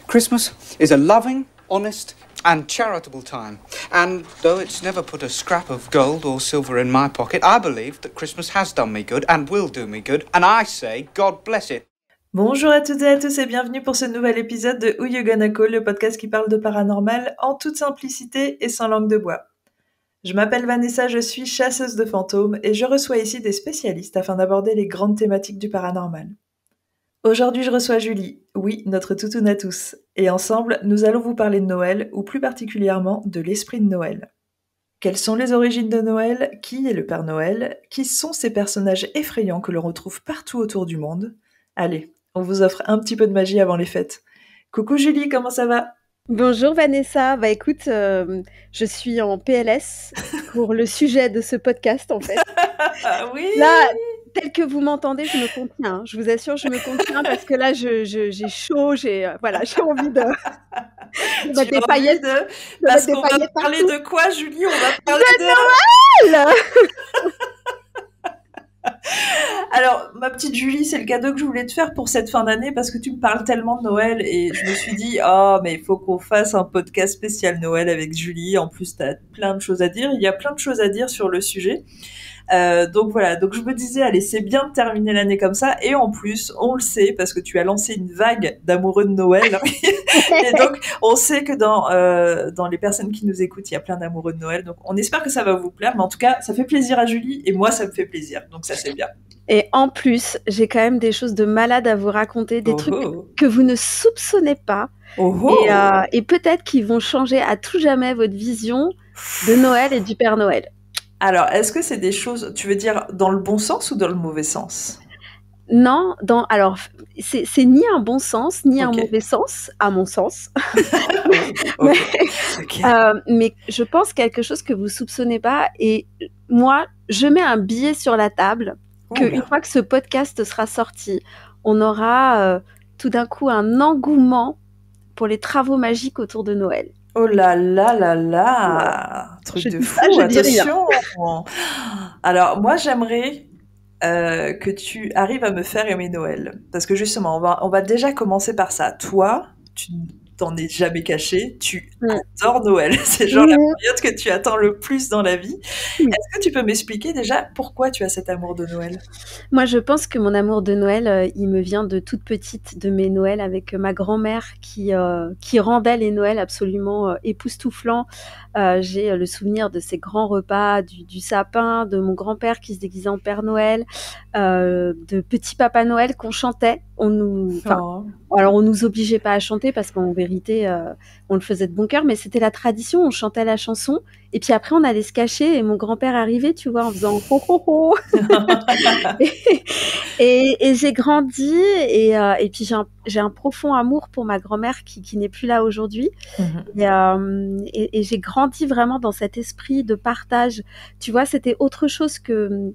Christmas is a loving, honest and charitable time. And though it's never put a scrap of gold or silver in my pocket, I believe that Christmas has done me good and will do me good. And I say, God bless it. Bonjour à toutes et à tous et bienvenue pour ce nouvel épisode de Who You Gonna Call, le podcast qui parle de paranormal en toute simplicité et sans langue de bois. Je m'appelle Vanessa, je suis chasseuse de fantômes et je reçois ici des spécialistes afin d'aborder les grandes thématiques du paranormal. Aujourd'hui, je reçois Julie, oui, notre toutoune à tous, et ensemble, nous allons vous parler de Noël, ou plus particulièrement de l'esprit de Noël. Quelles sont les origines de Noël? Qui est le Père Noël? Qui sont ces personnages effrayants que l'on retrouve partout autour du monde? Allez, on vous offre un petit peu de magie avant les fêtes. Coucou Julie, comment ça va? Bonjour Vanessa, écoute, je suis en PLS pour le sujet de ce podcast en fait. Oui. Là, tel que vous m'entendez, je me contiens, hein. Je vous assure, je me contiens parce que là, j'ai chaud, j'ai envie de mettre des paillettes. Parce qu'on va parler de quoi, Julie? On va parler de Noël. Alors, ma petite Julie, c'est le cadeau que je voulais te faire pour cette fin d'année parce que tu me parles tellement de Noël et je me suis dit, mais il faut qu'on fasse un podcast spécial Noël avec Julie. En plus, t'as plein de choses à dire. Il y a plein de choses à dire sur le sujet. Donc voilà, donc je me disais, allez, c'est bien de terminer l'année comme ça, et en plus, on le sait, parce que tu as lancé une vague d'amoureux de Noël, et donc on sait que dans les personnes qui nous écoutent, il y a plein d'amoureux de Noël, donc on espère que ça va vous plaire, mais en tout cas, ça fait plaisir à Julie, et moi, ça me fait plaisir, donc ça c'est bien. Et en plus, j'ai quand même des choses de malade à vous raconter, des trucs que vous ne soupçonnez pas, et peut-être qui vont changer à tout jamais votre vision de Noël et du Père Noël. Alors, est-ce que c'est des choses, tu veux dire dans le bon sens ou dans le mauvais sens? Non, alors c'est ni un bon sens ni un mauvais sens, à mon sens. Mais je pense quelque chose que vous soupçonnez pas. Et moi, je mets un billet sur la table qu'une fois que ce podcast sera sorti, on aura tout d'un coup un engouement pour les travaux magiques autour de Noël. Oh là là là là, truc de fou, attention. Alors moi j'aimerais que tu arrives à me faire aimer Noël, parce que justement on va déjà commencer par ça. Toi, tu t'en es jamais caché, tu adores Noël, c'est genre la période que tu attends le plus dans la vie. Est-ce que tu peux m'expliquer déjà pourquoi tu as cet amour de Noël? Moi je pense que mon amour de Noël, il me vient de toute petite, de mes Noëls avec ma grand-mère qui rendait les Noëls absolument époustouflants. J'ai le souvenir de ces grands repas, du sapin, de mon grand-père qui se déguisait en Père Noël, de Petit Papa Noël qu'on chantait. Alors on nous obligeait pas à chanter parce qu'en vérité on le faisait de bon cœur, mais c'était la tradition, on chantait la chanson et puis après on allait se cacher et mon grand-père arrivait, tu vois, en faisant ho ho ho. et j'ai grandi et puis j'ai un profond amour pour ma grand-mère qui n'est plus là aujourd'hui. Et j'ai grandi vraiment dans cet esprit de partage. Tu vois, c'était autre chose qu'une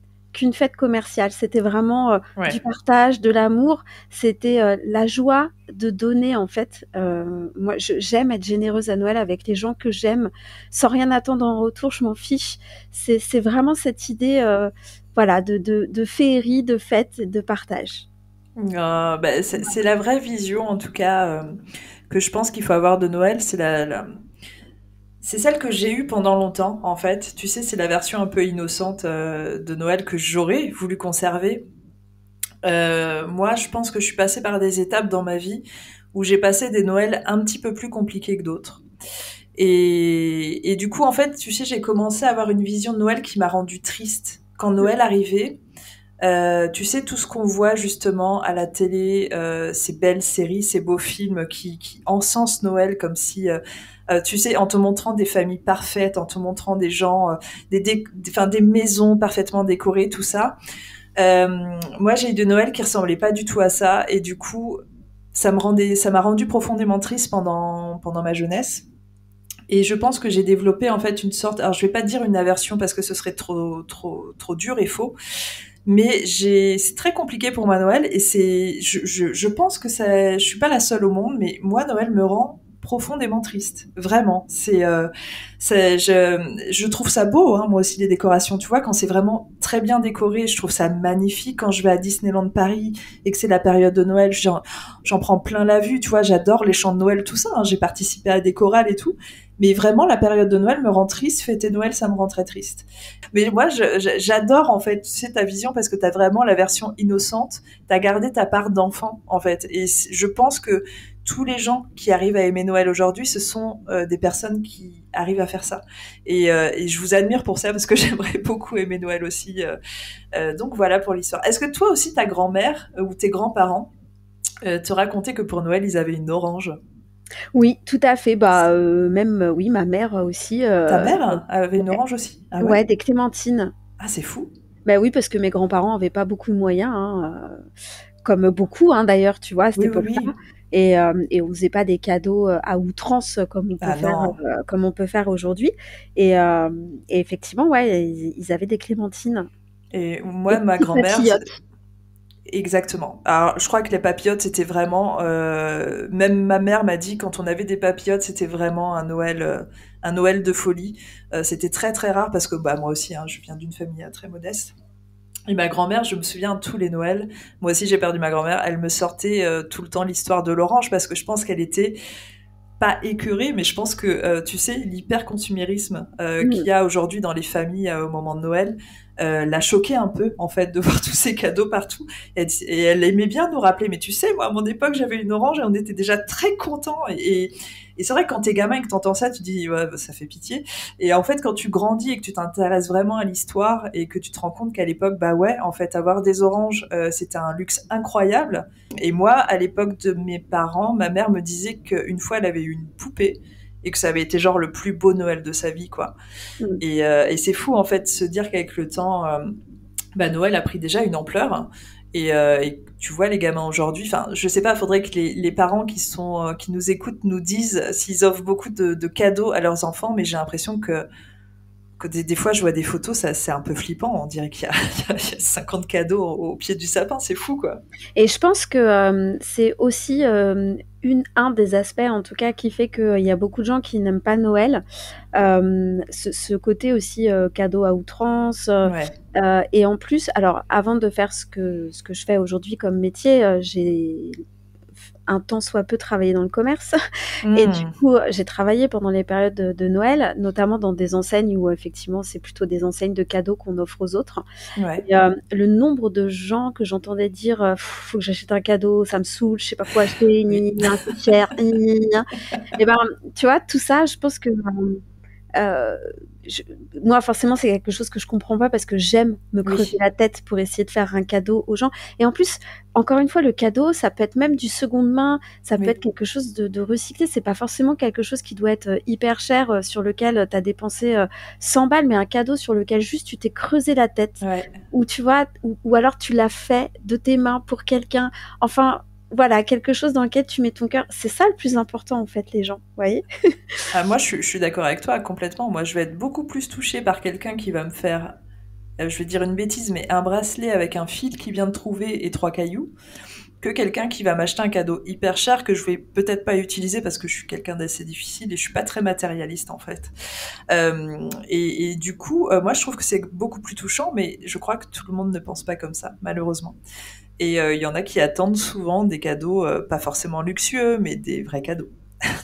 fête commerciale. C'était vraiment du partage, de l'amour. C'était la joie de donner, en fait. Moi, j'aime être généreuse à Noël avec les gens que j'aime, sans rien attendre en retour. Je m'en fiche. C'est vraiment cette idée, de féerie, de fête, de partage. C'est la vraie vision, en tout cas, que je pense qu'il faut avoir de Noël. C'est celle que j'ai eue pendant longtemps, en fait. Tu sais, c'est la version un peu innocente de Noël que j'aurais voulu conserver. Moi, je pense que je suis passée par des étapes dans ma vie où j'ai passé des Noëls un petit peu plus compliqués que d'autres. Et du coup, en fait, tu sais, j'ai commencé à avoir une vision de Noël qui m'a rendue triste. Quand Noël arrivait, tu sais, tout ce qu'on voit justement à la télé, ces belles séries, ces beaux films qui encensent Noël comme si... tu sais, en te montrant des familles parfaites, en te montrant des gens, des maisons parfaitement décorées, tout ça. Moi, j'ai eu de Noël qui ressemblait pas du tout à ça, et du coup, ça m'a rendu profondément triste pendant ma jeunesse. Et je pense que j'ai développé en fait une sorte, alors je vais pas dire une aversion parce que ce serait trop dur et faux, mais c'est très compliqué pour moi Noël, et je pense que je suis pas la seule au monde, mais moi Noël me rend profondément triste. Vraiment. Je trouve ça beau, hein, moi aussi, les décorations. Tu vois, quand c'est vraiment très bien décoré, je trouve ça magnifique. Quand je vais à Disneyland Paris et que c'est la période de Noël, j'en prends plein la vue. Tu vois, j'adore les chants de Noël, tout ça. Hein. J'ai participé à des chorales et tout. Mais vraiment, la période de Noël me rend triste. Fêter Noël, ça me rend très triste. Mais moi, j'adore, en fait, tu sais, ta vision parce que t'as vraiment la version innocente. T'as gardé ta part d'enfant, en fait. Et je pense que tous les gens qui arrivent à aimer Noël aujourd'hui, ce sont des personnes qui arrivent à faire ça. Et je vous admire pour ça parce que j'aimerais beaucoup aimer Noël aussi. Donc voilà pour l'histoire. Est-ce que toi aussi, ta grand-mère ou tes grands-parents te racontaient que pour Noël, ils avaient une orange? Oui, tout à fait. Même, oui, ma mère aussi. Ta mère avait une orange aussi? Ah ouais? Ouais, des clémentines. Ah, c'est fou. Bah oui, parce que mes grands-parents avaient pas beaucoup de moyens, hein, comme beaucoup, hein, d'ailleurs, tu vois, à cette Oui, époque-là. oui. Et on faisait pas des cadeaux à outrance comme on peut faire aujourd'hui. Et effectivement, ouais, ils avaient des clémentines. Et moi, Des ma petites grand-mère, papillotes. exactement. Alors, je crois que les papillotes, c'était vraiment... même ma mère m'a dit, quand on avait des papillotes, c'était vraiment un Noël de folie. C'était très, très rare parce que moi aussi, hein, je viens d'une famille très modeste. Et ma grand-mère, je me souviens, tous les Noëls, moi aussi j'ai perdu ma grand-mère, elle me sortait tout le temps l'histoire de l'orange parce que je pense qu'elle était pas écœurée, mais je pense que, tu sais, l'hyper-consumérisme qu'il y a aujourd'hui dans les familles au moment de Noël l'a choquée un peu, en fait, de voir tous ces cadeaux partout. Et elle aimait bien nous rappeler, mais tu sais, moi, à mon époque, j'avais une orange et on était déjà très contents. Et c'est vrai que quand t'es gamin et que t'entends ça, tu dis, ouais, ça fait pitié. Et en fait, quand tu grandis et que tu t'intéresses vraiment à l'histoire et que tu te rends compte qu'à l'époque, bah ouais, en fait, avoir des oranges, c'était un luxe incroyable. Et moi, à l'époque de mes parents, ma mère me disait qu'une fois, elle avait eu une poupée et que ça avait été genre le plus beau Noël de sa vie, quoi. Mm. Et c'est fou, en fait, de se dire qu'avec le temps, Noël a pris déjà une ampleur. Et tu vois les gamins aujourd'hui, enfin je sais pas, faudrait que les parents qui nous écoutent nous disent s'ils offrent beaucoup de cadeaux à leurs enfants, mais j'ai l'impression que des fois je vois des photos, ça c'est un peu flippant, on dirait qu'il y a 50 cadeaux au pied du sapin, c'est fou quoi. Et je pense que c'est aussi un des aspects, en tout cas, qui fait qu'il y a beaucoup de gens qui n'aiment pas Noël. Ce côté aussi cadeau à outrance. Ouais. Et en plus, alors, avant de faire ce que je fais aujourd'hui comme métier, j'ai un tant soit peu travaillé dans le commerce. Et du coup, j'ai travaillé pendant les périodes de Noël, notamment dans des enseignes où effectivement c'est plutôt des enseignes de cadeaux qu'on offre aux autres. Ouais. Et, le nombre de gens que j'entendais dire faut que j'achète un cadeau, ça me saoule, je sais pas quoi acheter, c'est cher, et ben tu vois, tout ça, je pense que moi, forcément, c'est quelque chose que je comprends pas parce que j'aime me creuser la tête pour essayer de faire un cadeau aux gens. Et en plus, encore une fois, le cadeau, ça peut être même du seconde main, ça peut être quelque chose de recyclé. C'est pas forcément quelque chose qui doit être hyper cher, sur lequel tu as dépensé 100 balles, mais un cadeau sur lequel juste tu t'es creusé la tête. Ouais. Ou tu vois, ou alors tu l'as fait de tes mains pour quelqu'un. Enfin, voilà, quelque chose dans lequel tu mets ton cœur. C'est ça le plus important, en fait, les gens, vous voyez. Moi, je suis d'accord avec toi, complètement. Moi, je vais être beaucoup plus touchée par quelqu'un qui va me faire, je vais dire une bêtise, mais un bracelet avec un fil qu'il vient de trouver et 3 cailloux, que quelqu'un qui va m'acheter un cadeau hyper cher que je vais peut-être pas utiliser parce que je suis quelqu'un d'assez difficile et je suis pas très matérialiste, en fait. Et du coup, moi, je trouve que c'est beaucoup plus touchant, mais je crois que tout le monde ne pense pas comme ça, malheureusement. Et il y en a qui attendent souvent des cadeaux, pas forcément luxueux, mais des vrais cadeaux.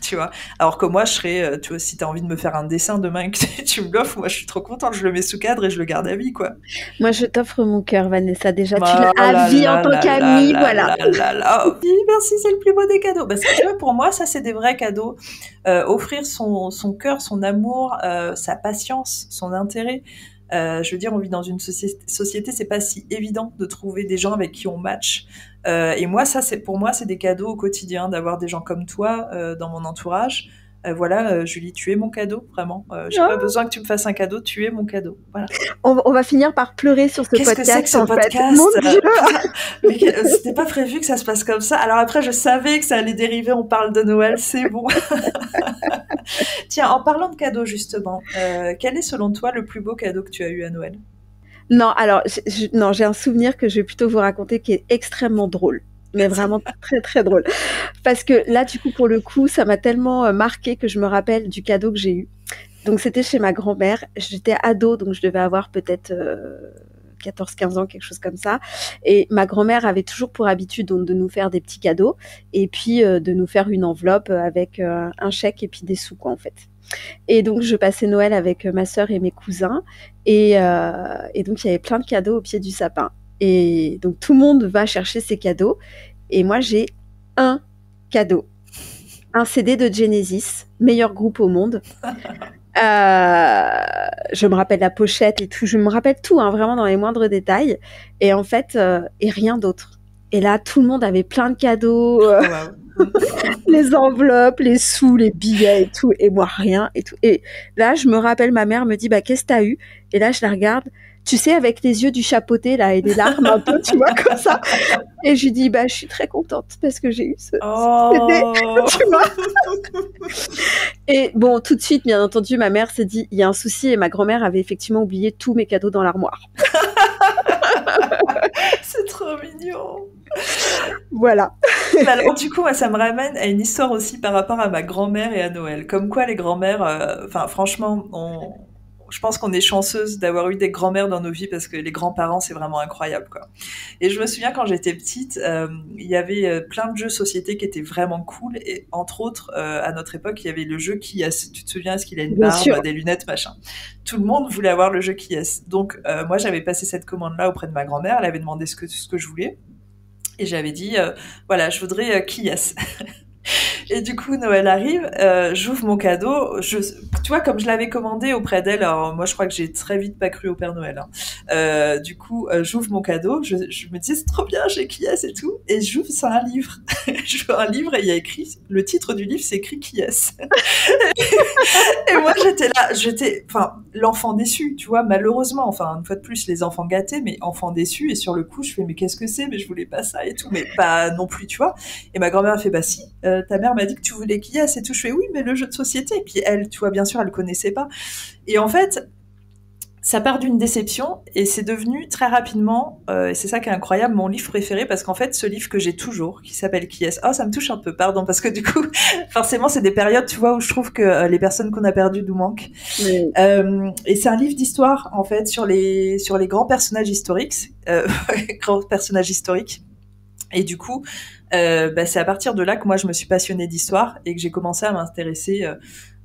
Tu vois. Alors que moi, je serais, tu vois, si t'as envie de me faire un dessin demain et que tu me l'offres, moi, je suis trop contente. Je le mets sous cadre et je le garde à vie, quoi. Moi, je t'offre mon cœur, Vanessa. Déjà, tu l'as à vie en tant qu'amie, voilà. Oh, merci, c'est le plus beau des cadeaux. Parce que tu vois, pour moi, ça, c'est des vrais cadeaux. Offrir son cœur, son amour, sa patience, son intérêt. Je veux dire, on vit dans une société, c'est pas si évident de trouver des gens avec qui on match. Et moi, ça, pour moi, c'est des cadeaux au quotidien d'avoir des gens comme toi dans mon entourage. Voilà, Julie, tu es mon cadeau, vraiment. J'ai pas besoin que tu me fasses un cadeau, tu es mon cadeau. Voilà. On va finir par pleurer sur ce podcast. Qu'est-ce que c'est que ce podcast? Mon Dieu. Mais c'était pas prévu que ça se passe comme ça. Alors après, je savais que ça allait dériver. On parle de Noël, c'est bon. Tiens, en parlant de cadeaux, justement, quel est selon toi le plus beau cadeau que tu as eu à Noël? Non, alors, non, j'ai un souvenir que je vais plutôt vous raconter qui est extrêmement drôle. Mais vraiment très très drôle. Parce que là, du coup, pour le coup, ça m'a tellement marqué que je me rappelle du cadeau que j'ai eu. Donc c'était chez ma grand-mère. J'étais ado, donc je devais avoir peut-être 14-15 ans, quelque chose comme ça. Et ma grand-mère avait toujours pour habitude donc, de nous faire des petits cadeaux et puis de nous faire une enveloppe avec un chèque et puis des sous, quoi, en fait. Et donc, je passais Noël avec ma sœur et mes cousins. Et donc, il y avait plein de cadeaux au pied du sapin. Et donc, tout le monde va chercher ses cadeaux. Et moi, j'ai un cadeau. Un CD de Genesis, meilleur groupe au monde. Je me rappelle la pochette et tout. Je me rappelle tout, hein, vraiment dans les moindres détails. Et en fait, et rien d'autre. Et là, tout le monde avait plein de cadeaux. Les enveloppes, les sous, les billets et tout, et moi rien et tout. Et là, je me rappelle, ma mère me dit, bah, qu'est-ce que t'as eu? Et là, je la regarde, tu sais, avec les yeux du chapeauté, là, et les larmes un peu, tu vois, comme ça. Et je lui dis, bah, je suis très contente parce que j'ai eu ce CD, tu vois. Et bon, tout de suite, bien entendu, ma mère s'est dit, il y a un souci, et ma grand-mère avait effectivement oublié tous mes cadeaux dans l'armoire. C'est trop mignon. Voilà. Alors du coup, ça me ramène à une histoire aussi par rapport à ma grand-mère et à Noël. Comme quoi les grand-mères, franchement, je pense qu'on est chanceuse d'avoir eu des grand-mères dans nos vies parce que les grands-parents, c'est vraiment incroyable, quoi. Et je me souviens quand j'étais petite, il y avait plein de jeux société qui étaient vraiment cool. Et entre autres, à notre époque, il y avait le jeu Qui est-ce. Tu te souviens, est-ce qu'il a une barbe, des lunettes, machin. Tout le monde voulait avoir le jeu Qui est-ce. Donc moi, j'avais passé cette commande-là auprès de ma grand-mère. Elle avait demandé ce que je voulais. Et j'avais dit, voilà, je voudrais Qui est-ce. Et du coup, Noël arrive, j'ouvre mon cadeau. Tu vois, comme je l'avais commandé auprès d'elle, alors moi, je crois que j'ai très vite pas cru au Père Noël. Hein. Du coup, j'ouvre mon cadeau. Je me disais, c'est trop bien, j'ai Qui est-ce et tout. Et j'ouvre, c'est un livre. J'ouvre un livre et il y a écrit, le titre du livre, c'est écrit Qui est-ce. Et moi, enfin, l'enfant déçu, tu vois, malheureusement. Enfin, une fois de plus, les enfants gâtés, mais enfant déçu. Et sur le coup, je fais, mais qu'est-ce que c'est? Mais je voulais pas ça et tout. Mais pas non plus, tu vois. Et ma grand-mère a fait, bah si, ta mère m'a dit que tu voulais Qui est-ce et tout. Je fais, oui, mais le jeu de société. Et puis elle, tu vois, bien sûr, elle connaissait pas. Et en fait, ça part d'une déception et c'est devenu très rapidement, et c'est ça qui est incroyable, mon livre préféré parce qu'en fait, ce livre que j'ai toujours, qui s'appelle Qui est-ce. Oh, ça me touche un peu, pardon, parce que du coup, forcément, c'est des périodes, tu vois, où je trouve que les personnes qu'on a perdues nous manquent. Oui. Et c'est un livre d'histoire, en fait, sur les grands personnages historiques, grands personnages historiques. Et du coup, c'est à partir de là que moi, je me suis passionnée d'histoire et que j'ai commencé à m'intéresser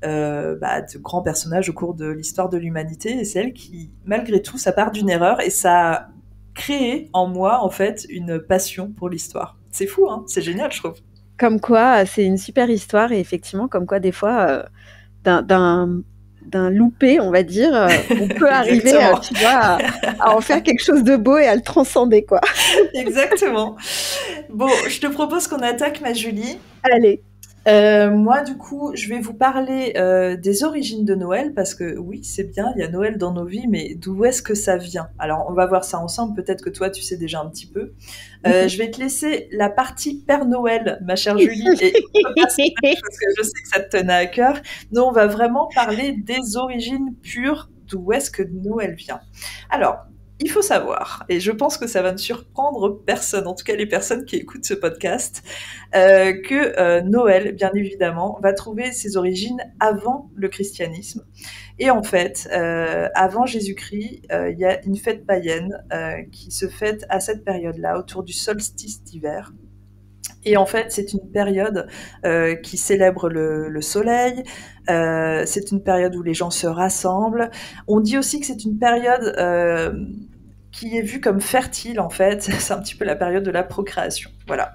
de grands personnages au cours de l'histoire de l'humanité. Et c'est elle qui, malgré tout, ça part d'une erreur et ça a créé en moi, en fait, une passion pour l'histoire. C'est fou, hein? C'est génial, je trouve. Comme quoi, c'est une super histoire et effectivement, comme quoi, des fois, d'un loupé, on va dire, on peut arriver tu vois, à en faire quelque chose de beau et à le transcender, quoi. Exactement. Bon, je te propose qu'on attaque, ma Julie. Allez. Moi, du coup, je vais vous parler des origines de Noël, parce que oui, c'est bien, il y a Noël dans nos vies, mais d'où est-ce que ça vient? Alors, on va voir ça ensemble, peut-être que toi, tu sais déjà un petit peu. Je vais te laisser la partie Père Noël, ma chère Julie, et parce que je sais que ça te tenait à cœur. Nous, on va vraiment parler des origines pures, d'où est-ce que Noël vient. Alors, il faut savoir, et je pense que ça va ne surprendre personne, en tout cas les personnes qui écoutent ce podcast, que Noël, bien évidemment, va trouver ses origines avant le christianisme. Et en fait, avant Jésus-Christ, il y a une fête païenne qui se fête à cette période-là, autour du solstice d'hiver. Et en fait, c'est une période qui célèbre le soleil. C'est une période où les gens se rassemblent. On dit aussi que c'est une période qui est vue comme fertile, en fait. C'est un petit peu la période de la procréation. Voilà.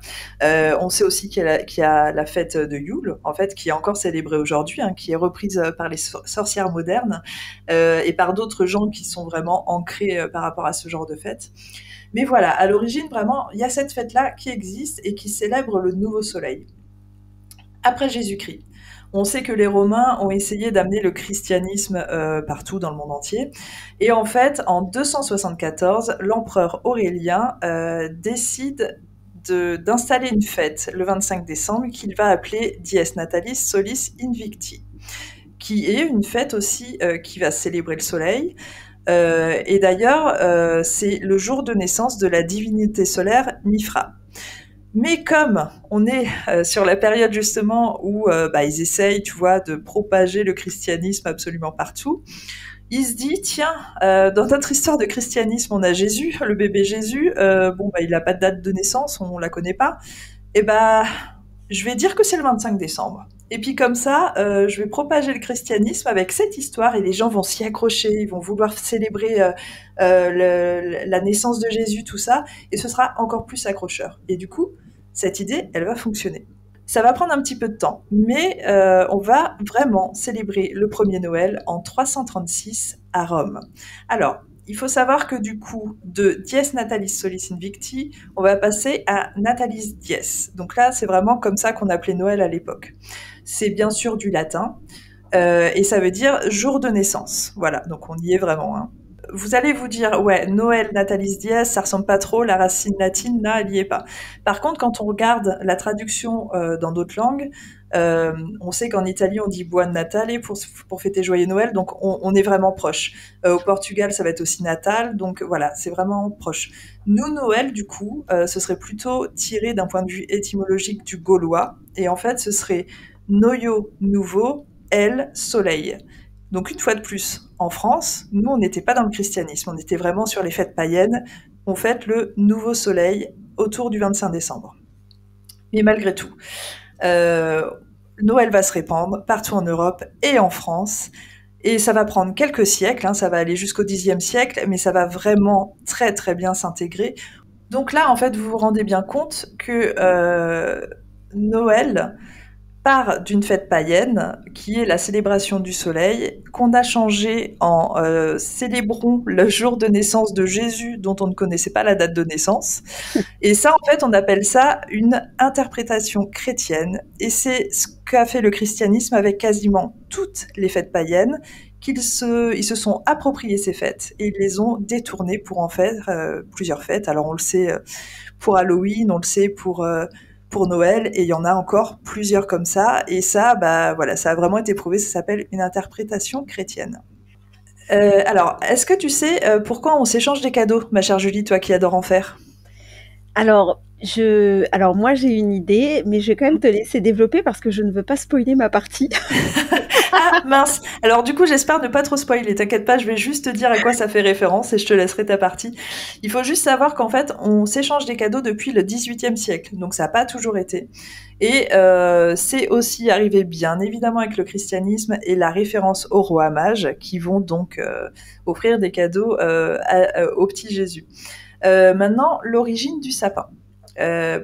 On sait aussi qu'il y a la fête de Yule, en fait, qui est encore célébrée aujourd'hui, hein, qui est reprise par les sorcières modernes et par d'autres gens qui sont vraiment ancrés par rapport à ce genre de fête. Mais voilà, à l'origine, vraiment, il y a cette fête-là qui existe et qui célèbre le nouveau soleil. Après Jésus-Christ, on sait que les Romains ont essayé d'amener le christianisme partout dans le monde entier. Et en fait, en 274, l'empereur Aurélien décide d'installer une fête le 25 décembre qu'il va appeler Dies Natalis Solis Invicti, qui est une fête aussi qui va célébrer le soleil. Et d'ailleurs, c'est le jour de naissance de la divinité solaire Mithra. Mais comme on est sur la période justement où ils essayent, tu vois, de propager le christianisme absolument partout, il se dit, tiens, dans notre histoire de christianisme, on a Jésus, le bébé Jésus, il n'a pas de date de naissance, on la connaît pas, et je vais dire que c'est le 25 décembre. Et puis comme ça, je vais propager le christianisme avec cette histoire et les gens vont s'y accrocher, ils vont vouloir célébrer la naissance de Jésus, tout ça, et ce sera encore plus accrocheur. Et du coup, cette idée, elle va fonctionner. Ça va prendre un petit peu de temps, mais on va vraiment célébrer le premier Noël en 336 à Rome. Alors, il faut savoir que du coup, de Dies Natalis Solis Invicti, on va passer à Natalis Dies. Donc là, c'est vraiment comme ça qu'on appelait Noël à l'époque. C'est bien sûr du latin, et ça veut dire jour de naissance. Voilà, donc on y est vraiment, hein. Vous allez vous dire, ouais, Noël, Natalis Dies, ça ressemble pas trop, la racine latine, là, elle y est pas. Par contre, quand on regarde la traduction dans d'autres langues, on sait qu'en Italie, on dit Buon Natale pour fêter Joyeux Noël, donc on est vraiment proche. Au Portugal, ça va être aussi Natal, donc voilà, c'est vraiment proche. Nous, Noël, du coup, ce serait plutôt tiré d'un point de vue étymologique du gaulois, et en fait, ce serait Noio, nouveau, El, soleil. Donc une fois de plus, en France, nous, on n'était pas dans le christianisme, on était vraiment sur les fêtes païennes. On fête le nouveau soleil autour du 25 décembre. Mais malgré tout, Noël va se répandre partout en Europe et en France. Et ça va prendre quelques siècles, hein, ça va aller jusqu'au Xe siècle, mais ça va vraiment très très bien s'intégrer. Donc là, en fait, vous vous rendez bien compte que Noël part d'une fête païenne, qui est la célébration du soleil, qu'on a changé en célébrons le jour de naissance de Jésus, dont on ne connaissait pas la date de naissance. Et ça, en fait, on appelle ça une interprétation chrétienne. Et c'est ce qu'a fait le christianisme avec quasiment toutes les fêtes païennes, ils se sont appropriés ces fêtes et ils les ont détournées pour en faire plusieurs fêtes. Alors on le sait pour Halloween, on le sait pour Noël, et il y en a encore plusieurs comme ça, et ça, voilà, ça a vraiment été prouvé, ça s'appelle une interprétation chrétienne. Alors, est-ce que tu sais pourquoi on s'échange des cadeaux, ma chère Julie, toi qui adore en faire? Alors moi j'ai une idée, mais je vais quand même te laisser développer parce que je ne veux pas spoiler ma partie. Ah mince. Alors du coup, j'espère ne pas trop spoiler. T'inquiète pas, je vais juste te dire à quoi ça fait référence et je te laisserai ta partie. Il faut juste savoir qu'en fait, on s'échange des cadeaux depuis le XVIIIe siècle, donc ça n'a pas toujours été. Et c'est aussi arrivé bien évidemment avec le christianisme et la référence aux rois mages qui vont donc offrir des cadeaux au petit Jésus. Maintenant, l'origine du sapin.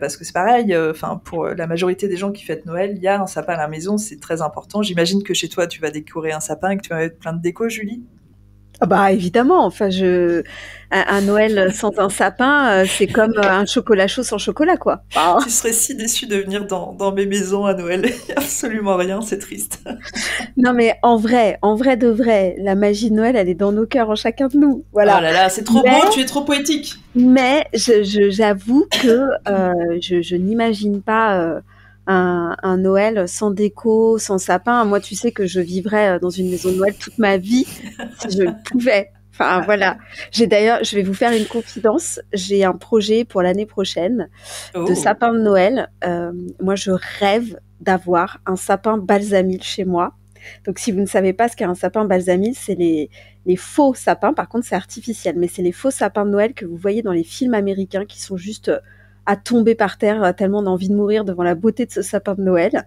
Parce que c'est pareil, pour la majorité des gens qui fêtent Noël, il y a un sapin à la maison, c'est très important. J'imagine que chez toi, tu vas décorer un sapin et que tu vas mettre plein de déco, Julie. Ah bah évidemment, un Noël sans un sapin, c'est comme un chocolat chaud sans chocolat, quoi. Ah. Tu serais si déçue de venir dans mes maisons à Noël. Il n'y a absolument rien, c'est triste. Non mais en vrai de vrai, la magie de Noël, elle est dans nos cœurs, en chacun de nous. Voilà. Oh là là, c'est trop beau, tu es trop poétique. Mais j'avoue que je n'imagine pas un Noël sans déco, sans sapin. Moi, tu sais que je vivrais dans une maison de Noël toute ma vie si je le pouvais. Enfin, voilà. Je vais vous faire une confidence. J'ai un projet pour l'année prochaine de sapin de Noël. Moi, je rêve d'avoir un sapin balsamil chez moi. Donc, si vous ne savez pas ce qu'est un sapin balsamil, c'est les faux sapins. Par contre, c'est artificiel, mais c'est les faux sapins de Noël que vous voyez dans les films américains qui sont juste à tomber par terre tellement on a envie de mourir devant la beauté de ce sapin de Noël.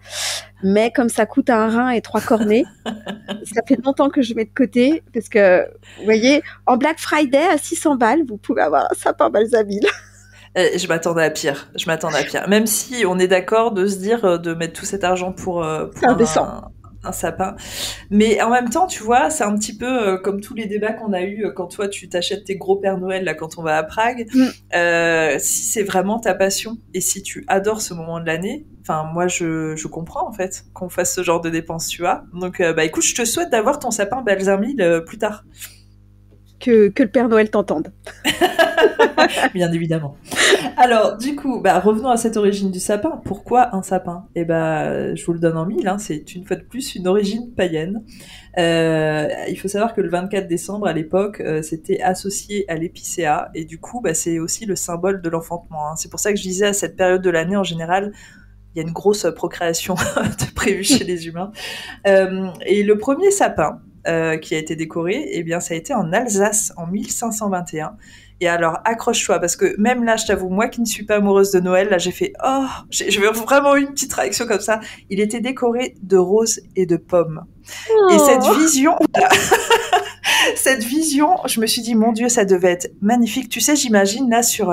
Mais comme ça coûte un rein et 3 cornets, ça fait longtemps que je mets de côté parce que, vous voyez, en Black Friday à 600 balles, vous pouvez avoir un sapin balsamil. Je m'attendais à pire. Même si on est d'accord de se dire de mettre tout cet argent pour un sapin. Mais en même temps, tu vois, c'est un petit peu comme tous les débats qu'on a eu quand toi, tu t'achètes tes gros Père Noël, là, quand on va à Prague. Si c'est vraiment ta passion et si tu adores ce moment de l'année, moi, je comprends, en fait, qu'on fasse ce genre de dépenses, tu vois. Donc, écoute, je te souhaite d'avoir ton sapin balsamil plus tard. Que le Père Noël t'entende. Bien évidemment. Alors, du coup, revenons à cette origine du sapin. Pourquoi un sapin? Je vous le donne en mille, hein, c'est une fois de plus une origine païenne. Il faut savoir que le 24 décembre, à l'époque, c'était associé à l'épicéa, et du coup, c'est aussi le symbole de l'enfantement, hein. C'est pour ça que je disais, à cette période de l'année, en général, il y a une grosse procréation de prévue chez les humains. Et le premier sapin qui a été décoré, ça a été en Alsace en 1521. Et alors, accroche-toi, parce que même là, je t'avoue, moi qui ne suis pas amoureuse de Noël, là, j'ai fait « Oh !» J'ai vraiment eu une petite réaction comme ça. Il était décoré de roses et de pommes. Oh. Et cette vision... cette vision, je me suis dit « Mon Dieu, ça devait être magnifique. » Tu sais, j'imagine là sur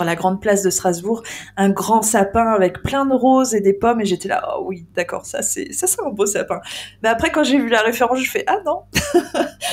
la grande place de Strasbourg, un grand sapin avec plein de roses et des pommes, et j'étais là, oh oui, d'accord, ça c'est un beau sapin. Mais après, quand j'ai vu la référence, je fais, ah non.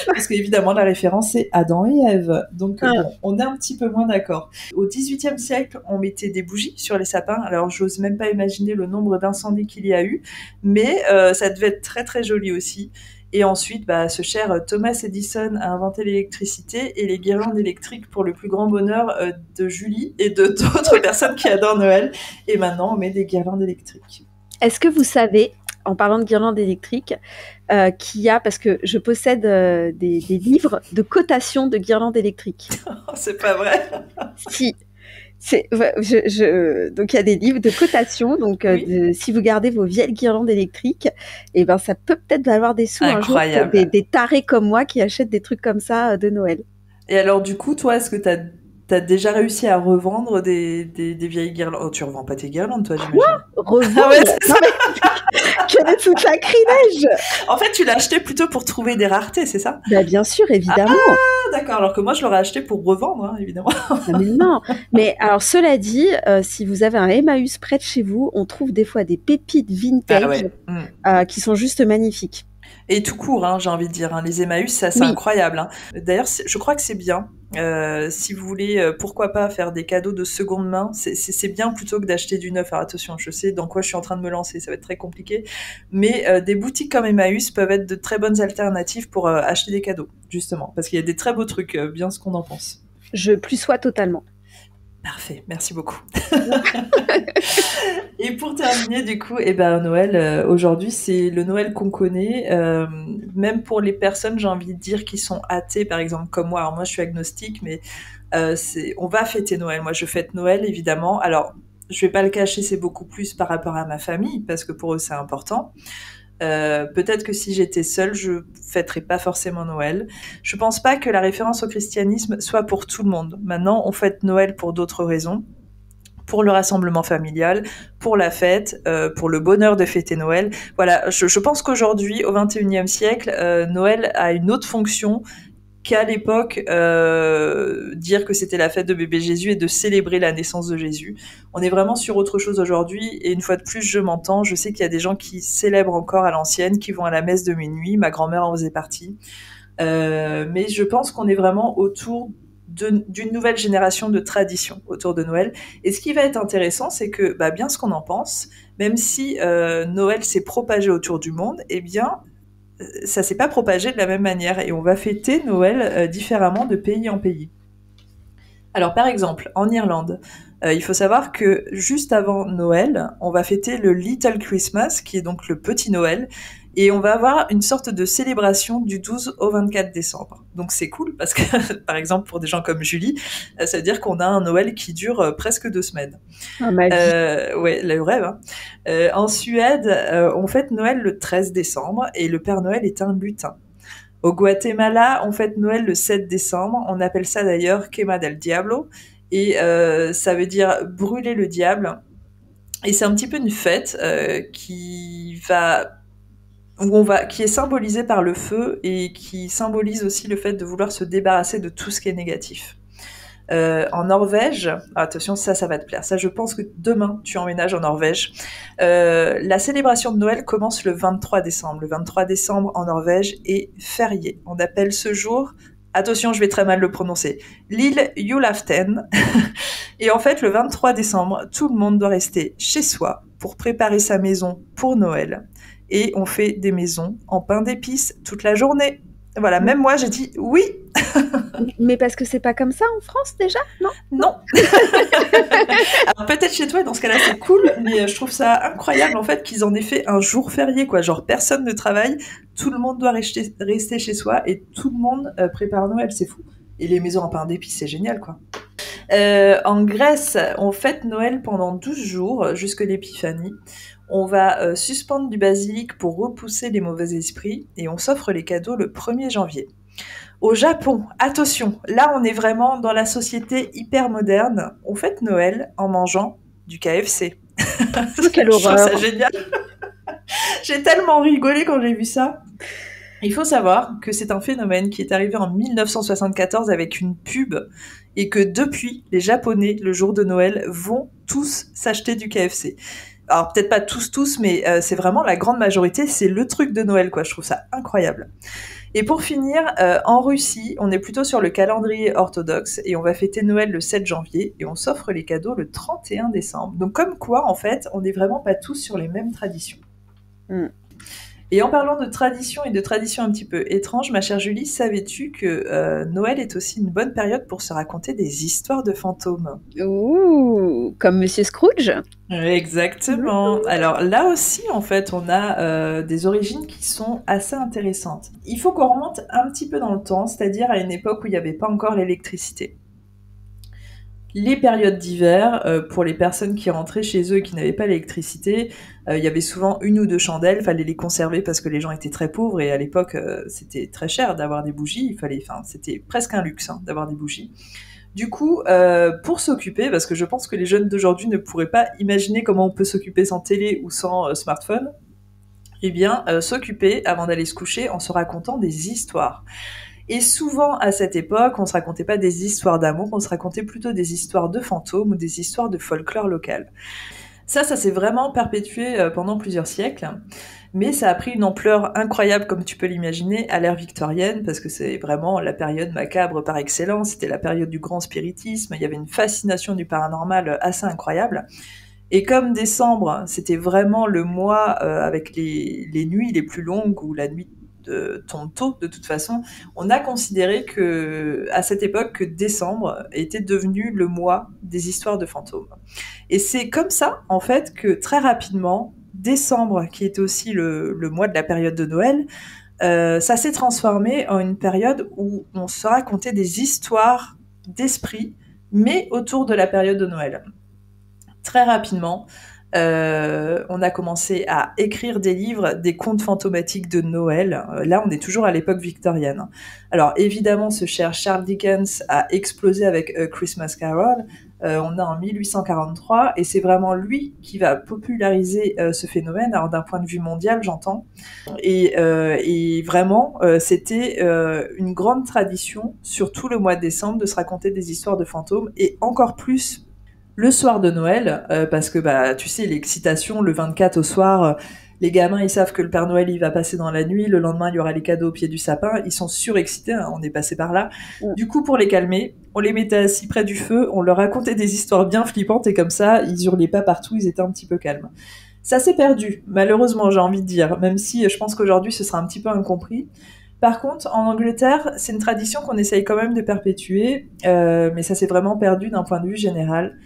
Parce qu'évidemment, la référence, c'est Adam et Ève. Donc, bon, on est un petit peu moins d'accord. Au XVIIIe siècle, on mettait des bougies sur les sapins. Alors, j'ose même pas imaginer le nombre d'incendies qu'il y a eu, mais ça devait être très, très joli aussi. Et ensuite, ce cher Thomas Edison a inventé l'électricité et les guirlandes électriques pour le plus grand bonheur de Julie et de d'autres personnes qui adorent Noël. Et maintenant, on met des guirlandes électriques. Est-ce que vous savez, en parlant de guirlandes électriques, qu'il y a, parce que je possède des livres de cotation de guirlandes électriques. C'est pas vrai? Si. Donc il y a des livres de cotation, donc oui. Si vous gardez vos vieilles guirlandes électriques, ça peut peut-être valoir des sous. Incroyable. Un jour pour des tarés comme moi qui achètent des trucs comme ça de Noël. Et alors du coup, toi, est-ce que t'as déjà réussi à revendre des vieilles guirlandes? Oh, tu revends pas tes guirlandes, toi, j'imagine. Revendre? Non, mais... Quel est tout sacrilège! En fait, tu l'as acheté plutôt pour trouver des raretés, c'est ça? Bien sûr, évidemment. Ah, d'accord. Alors que moi, je l'aurais acheté pour revendre, hein, évidemment. Mais non. Mais alors, cela dit, si vous avez un Emmaüs près de chez vous, on trouve des fois des pépites vintage qui sont juste magnifiques. Et tout court, hein, j'ai envie de dire. Hein. Les Emmaüs, ça, c'est incroyable. Hein. D'ailleurs, je crois que c'est bien. Si vous voulez, pourquoi pas faire des cadeaux de seconde main, c'est bien plutôt que d'acheter du neuf. Alors attention, je sais dans quoi je suis en train de me lancer, ça va être très compliqué. Mais des boutiques comme Emmaüs peuvent être de très bonnes alternatives pour acheter des cadeaux, justement. Parce qu'il y a des très beaux trucs, bien ce qu'on en pense. Je plus sois totalement. Parfait, merci beaucoup. Et pour terminer, du coup, Noël, aujourd'hui, c'est le Noël qu'on connaît, même pour les personnes, j'ai envie de dire, qui sont athées, par exemple, comme moi. Alors moi, je suis agnostique, mais on va fêter Noël. Moi, je fête Noël, évidemment. Alors, je vais pas le cacher, c'est beaucoup plus par rapport à ma famille, parce que pour eux, c'est important. Peut-être que si j'étais seule, je fêterais pas forcément Noël. Je pense pas que la référence au christianisme soit pour tout le monde. Maintenant, on fête Noël pour d'autres raisons. Pour le rassemblement familial, pour la fête, pour le bonheur de fêter Noël. Voilà, je pense qu'aujourd'hui, au XXIe siècle, Noël a une autre fonction qu'à l'époque, dire que c'était la fête de bébé Jésus et de célébrer la naissance de Jésus. On est vraiment sur autre chose aujourd'hui, et une fois de plus, je m'entends. Je sais qu'il y a des gens qui célèbrent encore à l'ancienne, qui vont à la messe de minuit. Ma grand-mère en faisait partie. Mais je pense qu'on est vraiment autour d'une nouvelle génération de traditions autour de Noël. Et ce qui va être intéressant, c'est que, bien ce qu'on en pense, même si Noël s'est propagé autour du monde, ça s'est pas propagé de la même manière, et on va fêter Noël différemment de pays en pays. Alors par exemple, en Irlande, il faut savoir que juste avant Noël, on va fêter le Little Christmas, qui est donc le petit Noël, et on va avoir une sorte de célébration du 12 au 24 décembre. Donc c'est cool, parce que, par exemple, pour des gens comme Julie, ça veut dire qu'on a un Noël qui dure presque 2 semaines. Ah, ma vie. Ouais, le rêve. Hein. En Suède, on fête Noël le 13 décembre, et le Père Noël est un lutin. Au Guatemala, on fête Noël le 7 décembre. On appelle ça d'ailleurs Quema del Diablo, et ça veut dire brûler le diable. Et c'est un petit peu une fête qui est symbolisée par le feu, et qui symbolise aussi le fait de vouloir se débarrasser de tout ce qui est négatif. En Norvège, attention, ça va te plaire. Ça, je pense que demain, tu emménages en Norvège. La célébration de Noël commence le 23 décembre. Le 23 décembre, en Norvège, est férié. On appelle ce jour, attention, je vais très mal le prononcer, l'île Julaften. Et en fait, le 23 décembre, tout le monde doit rester chez soi pour préparer sa maison pour Noël. Et on fait des maisons en pain d'épices toute la journée. Voilà, même moi, j'ai dit oui. Mais parce que c'est pas comme ça en France déjà, non? Non. Alors peut-être chez toi, dans ce cas-là, c'est cool, mais je trouve ça incroyable en fait qu'ils en aient fait un jour férié, quoi. Genre personne ne travaille, tout le monde doit rester chez soi et tout le monde prépare Noël, c'est fou. Et les maisons en pain d'épices, c'est génial, quoi. En Grèce, on fête Noël pendant 12 jours, jusque l'épiphanie. On va suspendre du basilic pour repousser les mauvais esprits et on s'offre les cadeaux le 1er janvier. Au Japon, attention, là on est vraiment dans la société hyper moderne. On fête Noël en mangeant du KFC. Quelle Je trouve horreur. ça génial. J'ai tellement rigolé quand j'ai vu ça. Il faut savoir que c'est un phénomène qui est arrivé en 1974 avec une pub et que depuis, les Japonais, le jour de Noël, vont tous s'acheter du KFC. Alors peut-être pas tous, mais c'est vraiment la grande majorité, c'est le truc de Noël, quoi. Je trouve ça incroyable. Et pour finir, en Russie, on est plutôt sur le calendrier orthodoxe et on va fêter Noël le 7 janvier et on s'offre les cadeaux le 31 décembre. Donc comme quoi, en fait, on n'est vraiment pas tous sur les mêmes traditions. Et en parlant de traditions et de traditions un petit peu étranges, ma chère Julie, savais-tu que Noël est aussi une bonne période pour se raconter des histoires de fantômes? Ouh, comme Monsieur Scrooge. Exactement. Alors là aussi, en fait, on a des origines qui sont assez intéressantes. Il faut qu'on remonte un petit peu dans le temps, c'est-à-dire à une époque où il n'y avait pas encore l'électricité. Les périodes d'hiver, pour les personnes qui rentraient chez eux et qui n'avaient pas l'électricité, il y avait souvent 1 ou 2 chandelles, fallait les conserver parce que les gens étaient très pauvres et à l'époque, c'était très cher d'avoir des bougies, c'était presque un luxe d'avoir des bougies. Du coup, pour s'occuper, parce que je pense que les jeunes d'aujourd'hui ne pourraient pas imaginer comment on peut s'occuper sans télé ou sans smartphone, eh bien, s'occuper avant d'aller se coucher en se racontant des histoires. Et souvent, à cette époque, on se racontait pas des histoires d'amour, on se racontait plutôt des histoires de fantômes ou des histoires de folklore local. Ça s'est vraiment perpétué pendant plusieurs siècles, mais ça a pris une ampleur incroyable, comme tu peux l'imaginer, à l'ère victorienne, parce que c'est vraiment la période macabre par excellence, c'était la période du grand spiritisme, il y avait une fascination du paranormal assez incroyable. Et comme décembre, c'était vraiment le mois avec les nuits les plus longues, ou la nuit tombe tôt de toute façon, on a considéré que à cette époque que décembre était devenu le mois des histoires de fantômes. Et c'est comme ça en fait que très rapidement, décembre, qui était aussi le mois de la période de Noël, ça s'est transformé en une période où on se racontait des histoires d'esprit, mais autour de la période de Noël. Très rapidement, on a commencé à écrire des livres, des contes fantomatiques de Noël. Là, on est toujours à l'époque victorienne. Alors, évidemment, ce cher Charles Dickens a explosé avec A Christmas Carol. On est en 1843, et c'est vraiment lui qui va populariser ce phénomène, alors d'un point de vue mondial, j'entends. Et vraiment, c'était une grande tradition, sur tout le mois de décembre, de se raconter des histoires de fantômes, et encore plus le soir de Noël, parce que tu sais, l'excitation, le 24 au soir, les gamins ils savent que le Père Noël il va passer dans la nuit, le lendemain il y aura les cadeaux au pied du sapin, ils sont surexcités, on est passé par là. Du coup, pour les calmer, on les mettait assis près du feu, on leur racontait des histoires bien flippantes, et comme ça, ils hurlaient pas partout, ils étaient un petit peu calmes. Ça s'est perdu, malheureusement, j'ai envie de dire, même si je pense qu'aujourd'hui ce sera un petit peu incompris. Par contre, en Angleterre, c'est une tradition qu'on essaye quand même de perpétuer, mais ça s'est vraiment perdu d'un point de vue général.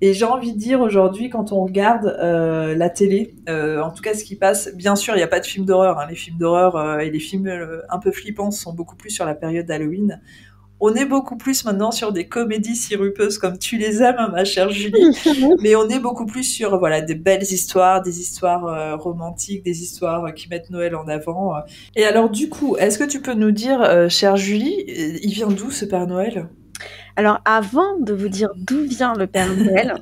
Et j'ai envie de dire aujourd'hui, quand on regarde la télé, en tout cas ce qui passe, bien sûr, il n'y a pas de films d'horreur. Les films d'horreur et les films un peu flippants sont beaucoup plus sur la période d'Halloween. On est beaucoup plus maintenant sur des comédies sirupeuses comme tu les aimes, ma chère Julie, mais on est beaucoup plus sur des belles histoires, des histoires romantiques, des histoires qui mettent Noël en avant. Et alors du coup, est-ce que tu peux nous dire, chère Julie, il vient d'où ce Père Noël ? Alors, avant de vous dire d'où vient le Père Noël,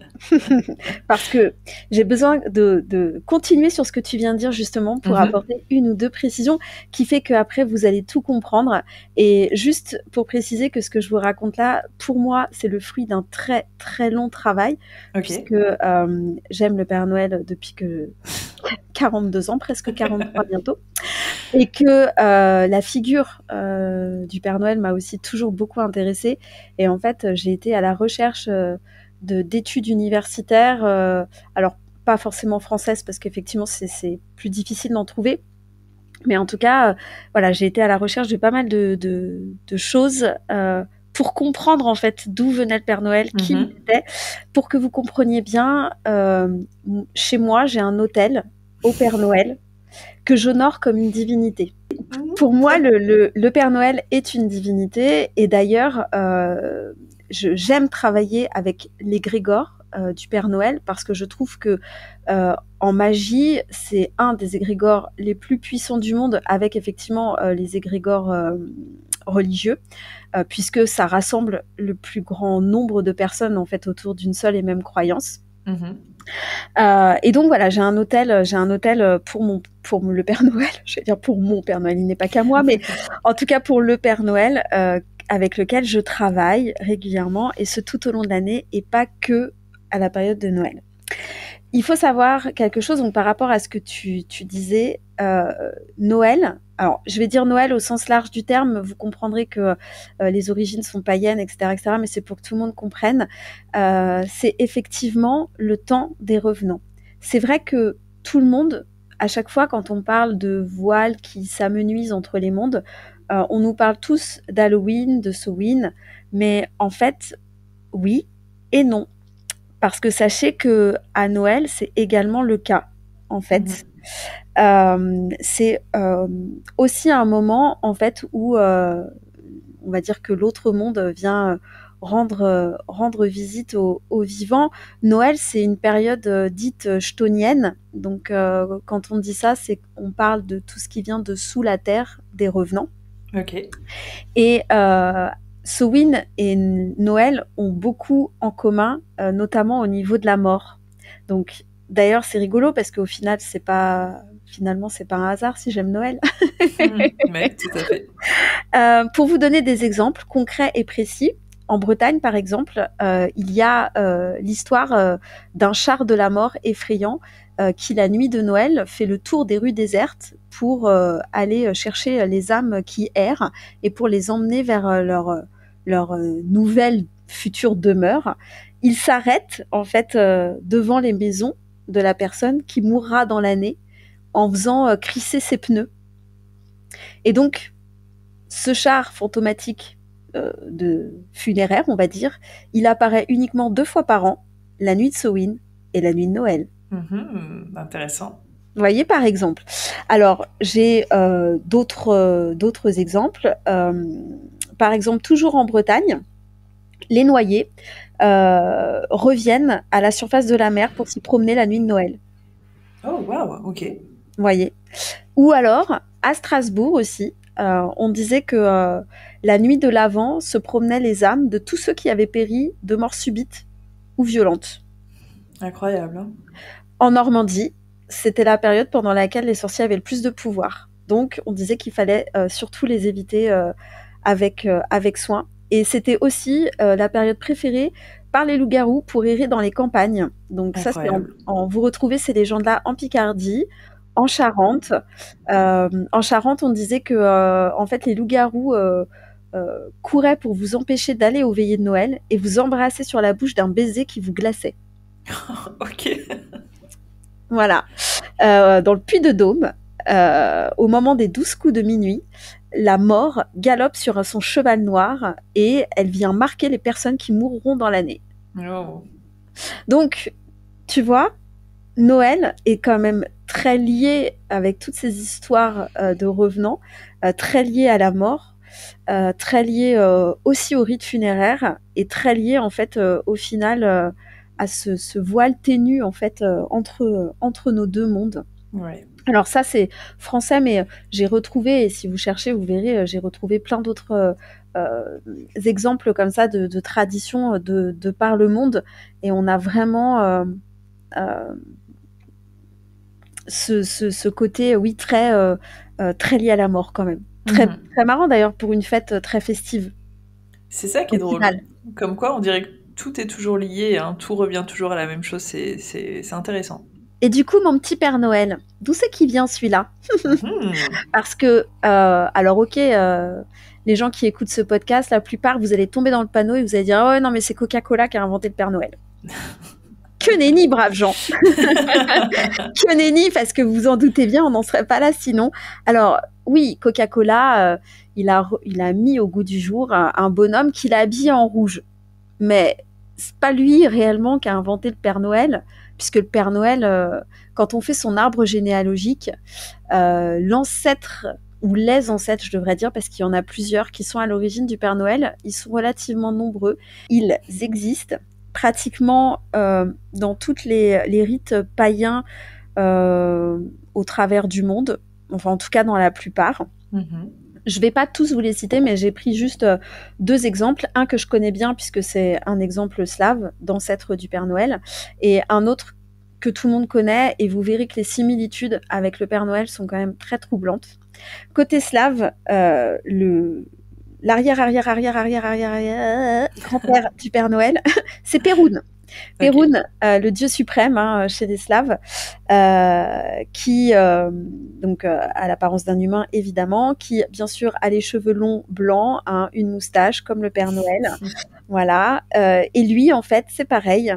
parce que j'ai besoin de continuer sur ce que tu viens de dire justement pour apporter 1 ou 2 précisions qui fait qu'après vous allez tout comprendre. Et juste pour préciser que ce que je vous raconte là, pour moi, c'est le fruit d'un très très long travail, puisque j'aime le Père Noël depuis que 42 ans, presque 43 bientôt, et que la figure du Père Noël m'a aussi toujours beaucoup intéressée. Et en fait, j'ai été à la recherche d'études universitaires, alors pas forcément françaises, parce qu'effectivement c'est plus difficile d'en trouver, Mais en tout cas, voilà, j'ai été à la recherche de pas mal de choses pour comprendre en fait d'où venait le Père Noël, qui il était, pour que vous compreniez bien. Chez moi, j'ai un autel au Père Noël que j'honore comme une divinité. Pour moi, le Père Noël est une divinité, et d'ailleurs, j'aime travailler avec l'égrégore du Père Noël, parce que je trouve que en magie, c'est un des égrégores les plus puissants du monde, avec effectivement les égrégores religieux, puisque ça rassemble le plus grand nombre de personnes en fait autour d'une seule et même croyance. Et donc voilà, j'ai un hôtel pour le Père Noël. Je vais dire pour mon Père Noël, il n'est pas qu'à moi, mais en tout cas pour le Père Noël, avec lequel je travaille régulièrement, et ce tout au long de l'année, et pas que à la période de Noël. Il faut savoir quelque chose, donc par rapport à ce que tu disais, Noël. Alors, je vais dire Noël au sens large du terme. Vous comprendrez que les origines sont païennes, etc., etc. Mais c'est pour que tout le monde comprenne. C'est effectivement le temps des revenants. C'est vrai que tout le monde, à chaque fois, quand on parle de voiles qui s'amenuisent entre les mondes, on nous parle tous d'Halloween, de Samhain. Mais en fait, oui et non. Parce que sachez que à Noël, c'est également le cas, en fait. C'est aussi un moment, en fait, où on va dire que l'autre monde vient rendre visite aux vivants. Noël, c'est une période dite chthonienne. Donc, quand on dit ça, c'est qu'on parle de tout ce qui vient de sous la terre, des revenants. Ok. Et Samhain et Noël ont beaucoup en commun, notamment au niveau de la mort. Donc, d'ailleurs, c'est rigolo parce qu'au final, c'est pas un hasard si j'aime Noël. Oui, tout à fait. Pour vous donner des exemples concrets et précis, en Bretagne, par exemple, il y a l'histoire d'un char de la mort effrayant qui, la nuit de Noël, fait le tour des rues désertes pour aller chercher les âmes qui errent et pour les emmener vers leur nouvelle future demeure. Il s'arrête en fait devant les maisons de la personne qui mourra dans l'année en faisant crisser ses pneus. Et donc, ce char fantomatique de funéraire, on va dire, il apparaît uniquement 2 fois par an, la nuit de Samhain et la nuit de Noël. Intéressant. Vous voyez, par exemple. Alors, j'ai d'autres exemples. Par exemple, toujours en Bretagne, les noyés reviennent à la surface de la mer pour s'y promener la nuit de Noël. Oh, wow, ok. Vous voyez. Ou alors, à Strasbourg aussi, on disait que la nuit de l'Avent se promenaient les âmes de tous ceux qui avaient péri de mort subite ou violente. Incroyable. Hein. En Normandie, c'était la période pendant laquelle les sorciers avaient le plus de pouvoir. Donc, on disait qu'il fallait surtout les éviter avec soin. Et c'était aussi la période préférée par les loups-garous pour errer dans les campagnes. Donc, incroyable. Ça, vous retrouvez ces légendes-là en Picardie, en Charente. En Charente, on disait que en fait, les loups-garous couraient pour vous empêcher d'aller aux veillées de Noël et vous embrasser sur la bouche d'un baiser qui vous glaçait. Ok. Voilà. Dans le Puy-de-Dôme, au moment des 12 coups de minuit, la mort galope sur son cheval noir et elle vient marquer les personnes qui mourront dans l'année. Oh. Donc, tu vois, Noël est quand même très lié avec toutes ces histoires de revenants, très lié à la mort, très lié aussi au rite funéraire et très lié en fait au final à ce voile ténu en fait entre nos deux mondes. Ouais. Alors ça c'est français, mais j'ai retrouvé, et si vous cherchez vous verrez, j'ai retrouvé plein d'autres exemples comme ça de traditions de par le monde, et on a vraiment ce côté, oui, très lié à la mort quand même. Très marrant d'ailleurs pour une fête très festive. C'est ça qui est drôle. Comme quoi on dirait que tout est toujours lié, hein, tout revient toujours à la même chose, c'est intéressant. Et du coup, mon petit Père Noël, d'où c'est qu'il vient celui-là? Parce que, alors ok, les gens qui écoutent ce podcast, la plupart, vous allez tomber dans le panneau et vous allez dire « Oh non, mais c'est Coca-Cola qui a inventé le Père Noël. » Que nenni, braves gens. Que nenni, parce que vous en doutez bien, on n'en serait pas là sinon. Alors, oui, Coca-Cola, il a mis au goût du jour un bonhomme qu'il a habillé en rouge. Mais c'est pas lui réellement qui a inventé le Père Noël, puisque le Père Noël, quand on fait son arbre généalogique, l'ancêtre, ou les ancêtres, je devrais dire, parce qu'il y en a plusieurs qui sont à l'origine du Père Noël, ils sont relativement nombreux. Ils existent pratiquement dans toutes les rites païens au travers du monde, enfin en tout cas dans la plupart. Je vais pas tous vous les citer, mais j'ai pris juste 2 exemples. Un que je connais bien, puisque c'est un exemple slave, d'ancêtre du Père Noël, et un autre que tout le monde connaît, et vous verrez que les similitudes avec le Père Noël sont quand même très troublantes. Côté slave, l'arrière grand-père du Père Noël, c'est Péroun. Péroun, le dieu suprême chez les Slaves, qui donc a l'apparence d'un humain évidemment, qui bien sûr a les cheveux longs blancs, une moustache comme le Père Noël, voilà. Et lui en fait c'est pareil,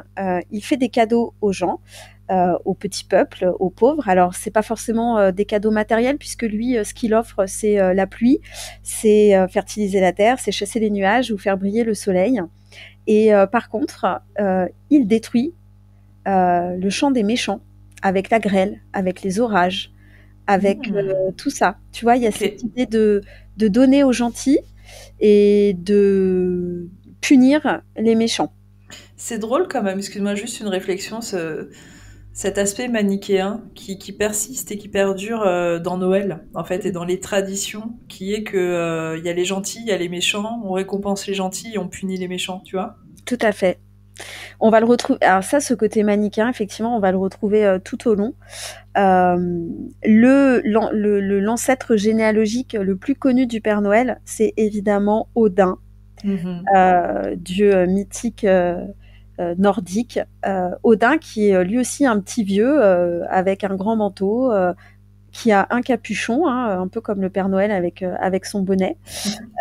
il fait des cadeaux aux gens. Au petit peuple, aux pauvres. Alors, c'est pas forcément des cadeaux matériels, puisque lui, ce qu'il offre, c'est la pluie, c'est fertiliser la terre, c'est chasser les nuages ou faire briller le soleil. Et par contre, il détruit le champ des méchants avec la grêle, avec les orages, avec tout ça. Tu vois, il y a cette idée de donner aux gentils et de punir les méchants. C'est drôle quand même, excuse-moi, juste une réflexion, cet aspect manichéen qui persiste et qui perdure dans Noël, en fait, et dans les traditions, qui est que y a les gentils, il y a les méchants, on récompense les gentils et on punit les méchants, tu vois ? Tout à fait. On va le retrouver. Alors ça, ce côté manichéen, effectivement, on va le retrouver tout au long. L'ancêtre généalogique le plus connu du Père Noël, c'est évidemment Odin, dieu mythique nordique. Odin, qui est lui aussi un petit vieux avec un grand manteau, qui a un capuchon, un peu comme le Père Noël avec son bonnet.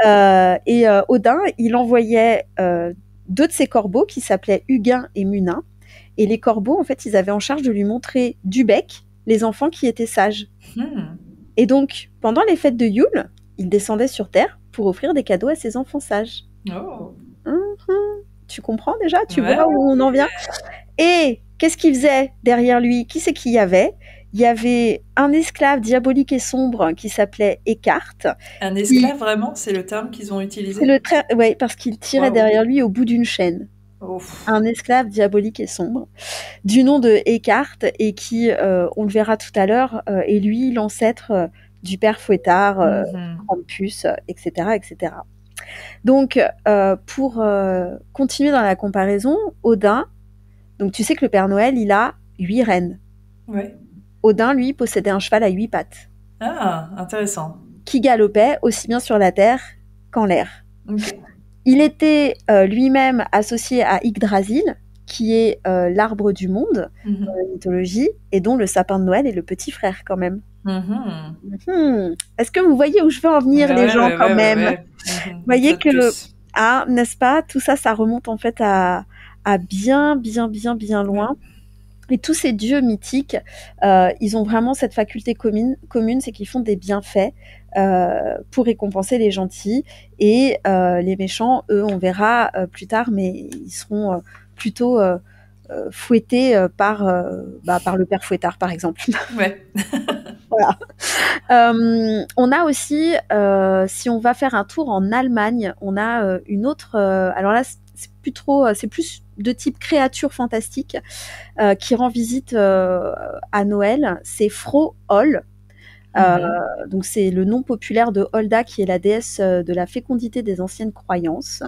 Et Odin, il envoyait 2 de ses corbeaux qui s'appelaient Hugin et Munin. Et les corbeaux, en fait, ils avaient en charge de lui montrer du bec les enfants qui étaient sages. Et donc, pendant les fêtes de Yule, il descendait sur Terre pour offrir des cadeaux à ses enfants sages. Oh. Tu comprends déjà? Tu vois où on en vient? Et qu'est-ce qu'il faisait derrière lui? Qui c'est qu'il y avait? Il y avait un esclave diabolique et sombre qui s'appelait Écarte. Un esclave, vraiment? C'est le terme qu'ils ont utilisé? Oui, parce qu'il tirait derrière lui au bout d'une chaîne. Ouf. Un esclave diabolique et sombre, du nom de Écarte, et qui, on le verra tout à l'heure, est lui l'ancêtre du père Fouettard, Krampus, etc., etc. Donc, pour continuer dans la comparaison, Odin, donc tu sais que le Père Noël, il a 8 reines. Ouais. Odin, lui, possédait un cheval à 8 pattes. Ah, intéressant. Qui galopait aussi bien sur la terre qu'en l'air. Okay. Il était lui-même associé à Yggdrasil, qui est l'arbre du monde dans la mythologie, et dont le sapin de Noël est le petit frère quand même. Est-ce que vous voyez où je veux en venir, les gens, quand même? Vous voyez que, n'est-ce pas, tout ça, ça remonte en fait à bien loin. Et tous ces dieux mythiques, ils ont vraiment cette faculté commune, c'est qu'ils font des bienfaits pour récompenser les gentils. Et les méchants, eux, on verra plus tard, mais ils seront plutôt fouettés par le père Fouettard, par exemple. Ouais. Voilà. On a aussi, si on va faire un tour en Allemagne, on a une autre... alors là, c'est plus de type créature fantastique qui rend visite à Noël. C'est Froholl. Donc c'est le nom populaire de Holda, qui est la déesse de la fécondité des anciennes croyances,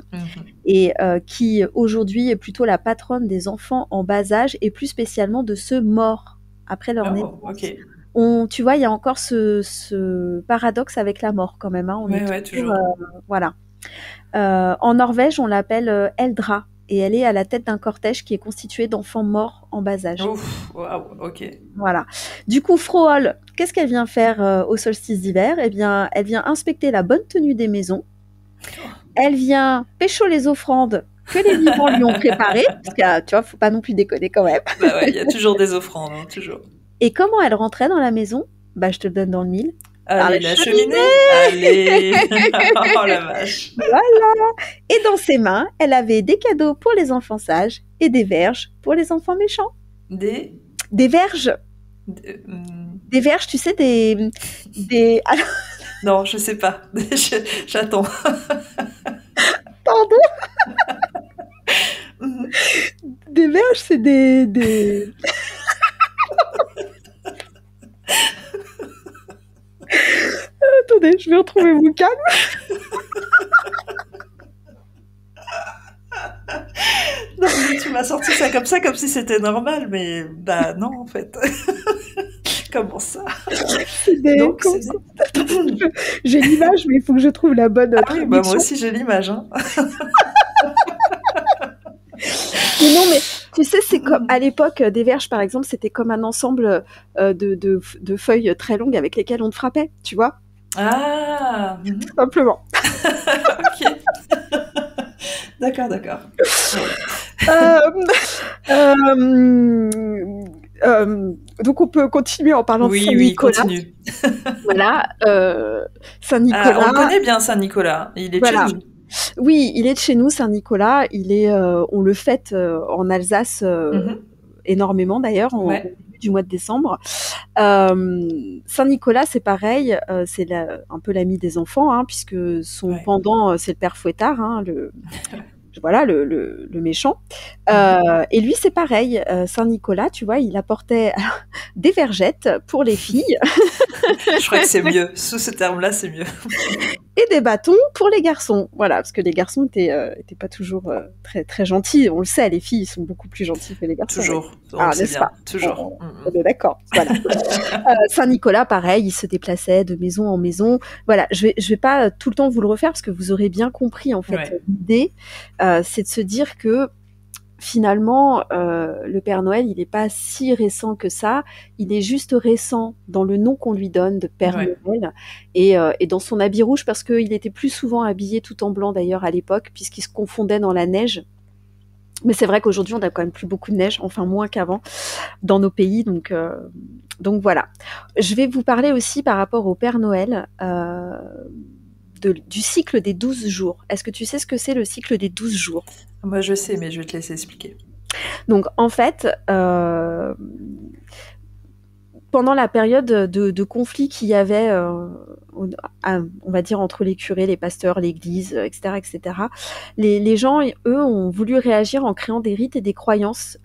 et qui aujourd'hui est plutôt la patronne des enfants en bas âge, et plus spécialement de ceux morts après leur naissance. Okay. Tu vois, il y a encore ce paradoxe avec la mort quand même. On est toujours, voilà. En Norvège, on l'appelle Eldra, et elle est à la tête d'un cortège qui est constitué d'enfants morts en bas âge. Ouf, wow, ok. Voilà. Du coup, Froholl, qu'est-ce qu'elle vient faire au solstice d'hiver? Eh bien, elle vient inspecter la bonne tenue des maisons. Elle vient pécho les offrandes que les vivants lui ont préparé, parce que tu vois, faut pas non plus déconner quand même. Bah ouais, il y a toujours des offrandes, hein, toujours. Et comment elle rentrait dans la maison? Bah, je te le donne dans le mille. Allez, la cheminée. Allez. Oh la vache. Voilà. Et dans ses mains, elle avait des cadeaux pour les enfants sages et des verges pour les enfants méchants. Des verges. Des verges, tu sais, des... Alors... Non, je sais pas. J'attends. Pardon. Des verges, c'est des... Attendez, je vais retrouver mon calme. Non, mais tu m'as sorti ça comme si c'était normal, mais bah non, en fait. Comment ça? Donc, j'ai l'image, mais il faut que je trouve la bonne traduction. Oui, bah moi aussi j'ai l'image. Hein. Mais non, mais tu sais, c'est comme à l'époque des verges, par exemple, c'était comme un ensemble de feuilles très longues avec lesquelles on te frappait, tu vois. Ah, tout simplement. Ok. D'accord. Donc on peut continuer en parlant de Saint-Nicolas. Oui, continue. Voilà, Saint-Nicolas. On connaît bien Saint-Nicolas, il est de chez nous. Oui, il est de chez nous, Saint-Nicolas. On le fête en Alsace énormément d'ailleurs, au début du mois de décembre. Saint-Nicolas, c'est pareil, c'est un peu l'ami des enfants, hein, puisque son pendant, c'est le père Fouettard, hein, voilà, le méchant. Et lui, c'est pareil. Saint-Nicolas, tu vois, il apportait des vergettes pour les filles. Je crois que c'est mieux. Sous ce terme-là, c'est mieux. Et des bâtons pour les garçons. Voilà, parce que les garçons étaient pas toujours très, très gentils. On le sait, les filles sont beaucoup plus gentilles que les garçons. Toujours. N'est-ce pas? Toujours. On est d'accord. Voilà. Saint-Nicolas, pareil, il se déplaçait de maison en maison. Voilà, je vais pas tout le temps vous le refaire parce que vous aurez bien compris, en fait, l'idée, c'est de se dire que finalement, le Père Noël, il n'est pas si récent que ça. Il est juste récent dans le nom qu'on lui donne de Père Noël et dans son habit rouge, parce qu'il était plus souvent habillé tout en blanc d'ailleurs à l'époque, puisqu'il se confondait dans la neige. Mais c'est vrai qu'aujourd'hui, on n'a quand même plus beaucoup de neige, enfin moins qu'avant, dans nos pays. Donc voilà. Je vais vous parler aussi par rapport au Père Noël, du cycle des 12 jours. Est-ce que tu sais ce que c'est le cycle des 12 jours? Moi, je sais, mais je vais te laisser expliquer. Donc, en fait, pendant la période de conflit qu'il y avait, on va dire, entre les curés, les pasteurs, l'église, etc., les gens, eux, ont voulu réagir en créant des rites et des croyances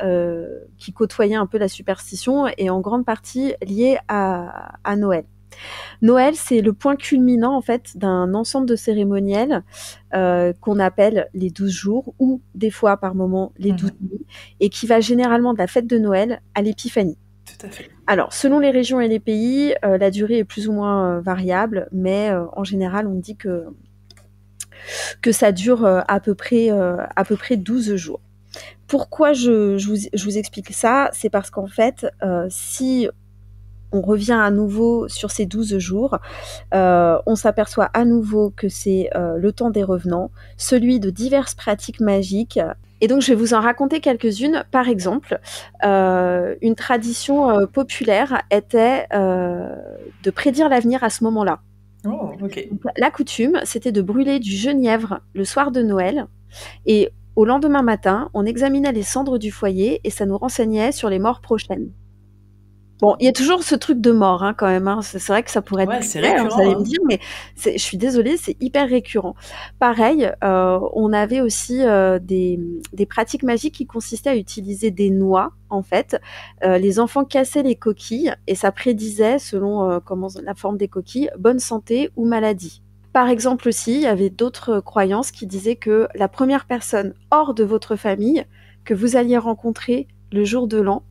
qui côtoyaient un peu la superstition et en grande partie liées à Noël. Noël, c'est le point culminant en fait d'un ensemble de cérémoniels qu'on appelle les 12 jours ou des fois par moment les 12 nuits et qui va généralement de la fête de Noël à l'épiphanie. Tout à fait. Alors, selon les régions et les pays, la durée est plus ou moins variable, mais en général, on dit que ça dure à peu près 12 jours. Pourquoi je vous explique ça? C'est parce qu'en fait, si on revient à nouveau sur ces 12 jours, on s'aperçoit à nouveau que c'est le temps des revenants, celui de diverses pratiques magiques. Et donc, je vais vous en raconter quelques-unes. Par exemple, une tradition populaire était de prédire l'avenir à ce moment-là. Oh, ok. Donc, la coutume, c'était de brûler du genièvre le soir de Noël. Et au lendemain matin, on examinait les cendres du foyer et ça nous renseignait sur les morts prochaines. Bon, il y a toujours ce truc de mort, hein, quand même. Hein. C'est vrai que ça pourrait être c'est récurrent, vous allez me dire, mais je suis désolée, c'est hyper récurrent. Pareil, on avait aussi des pratiques magiques qui consistaient à utiliser des noix, en fait. Les enfants cassaient les coquilles et ça prédisait, selon la forme des coquilles, bonne santé ou maladie. Par exemple aussi, il y avait d'autres croyances qui disaient que la première personne hors de votre famille que vous alliez rencontrer le jour de l'an,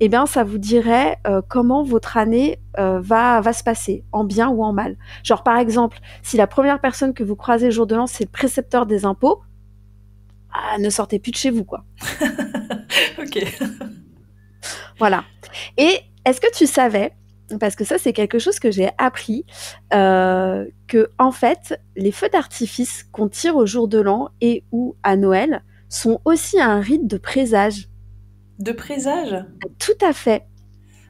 eh bien, ça vous dirait comment votre année va se passer, en bien ou en mal. Genre, par exemple, si la première personne que vous croisez le jour de l'an, c'est le précepteur des impôts, ne sortez plus de chez vous, quoi. Ok. Voilà. Et est-ce que tu savais, parce que ça, c'est quelque chose que j'ai appris, que, en fait, les feux d'artifice qu'on tire au jour de l'an et ou à Noël sont aussi un rite de présage. De présage? Tout à fait.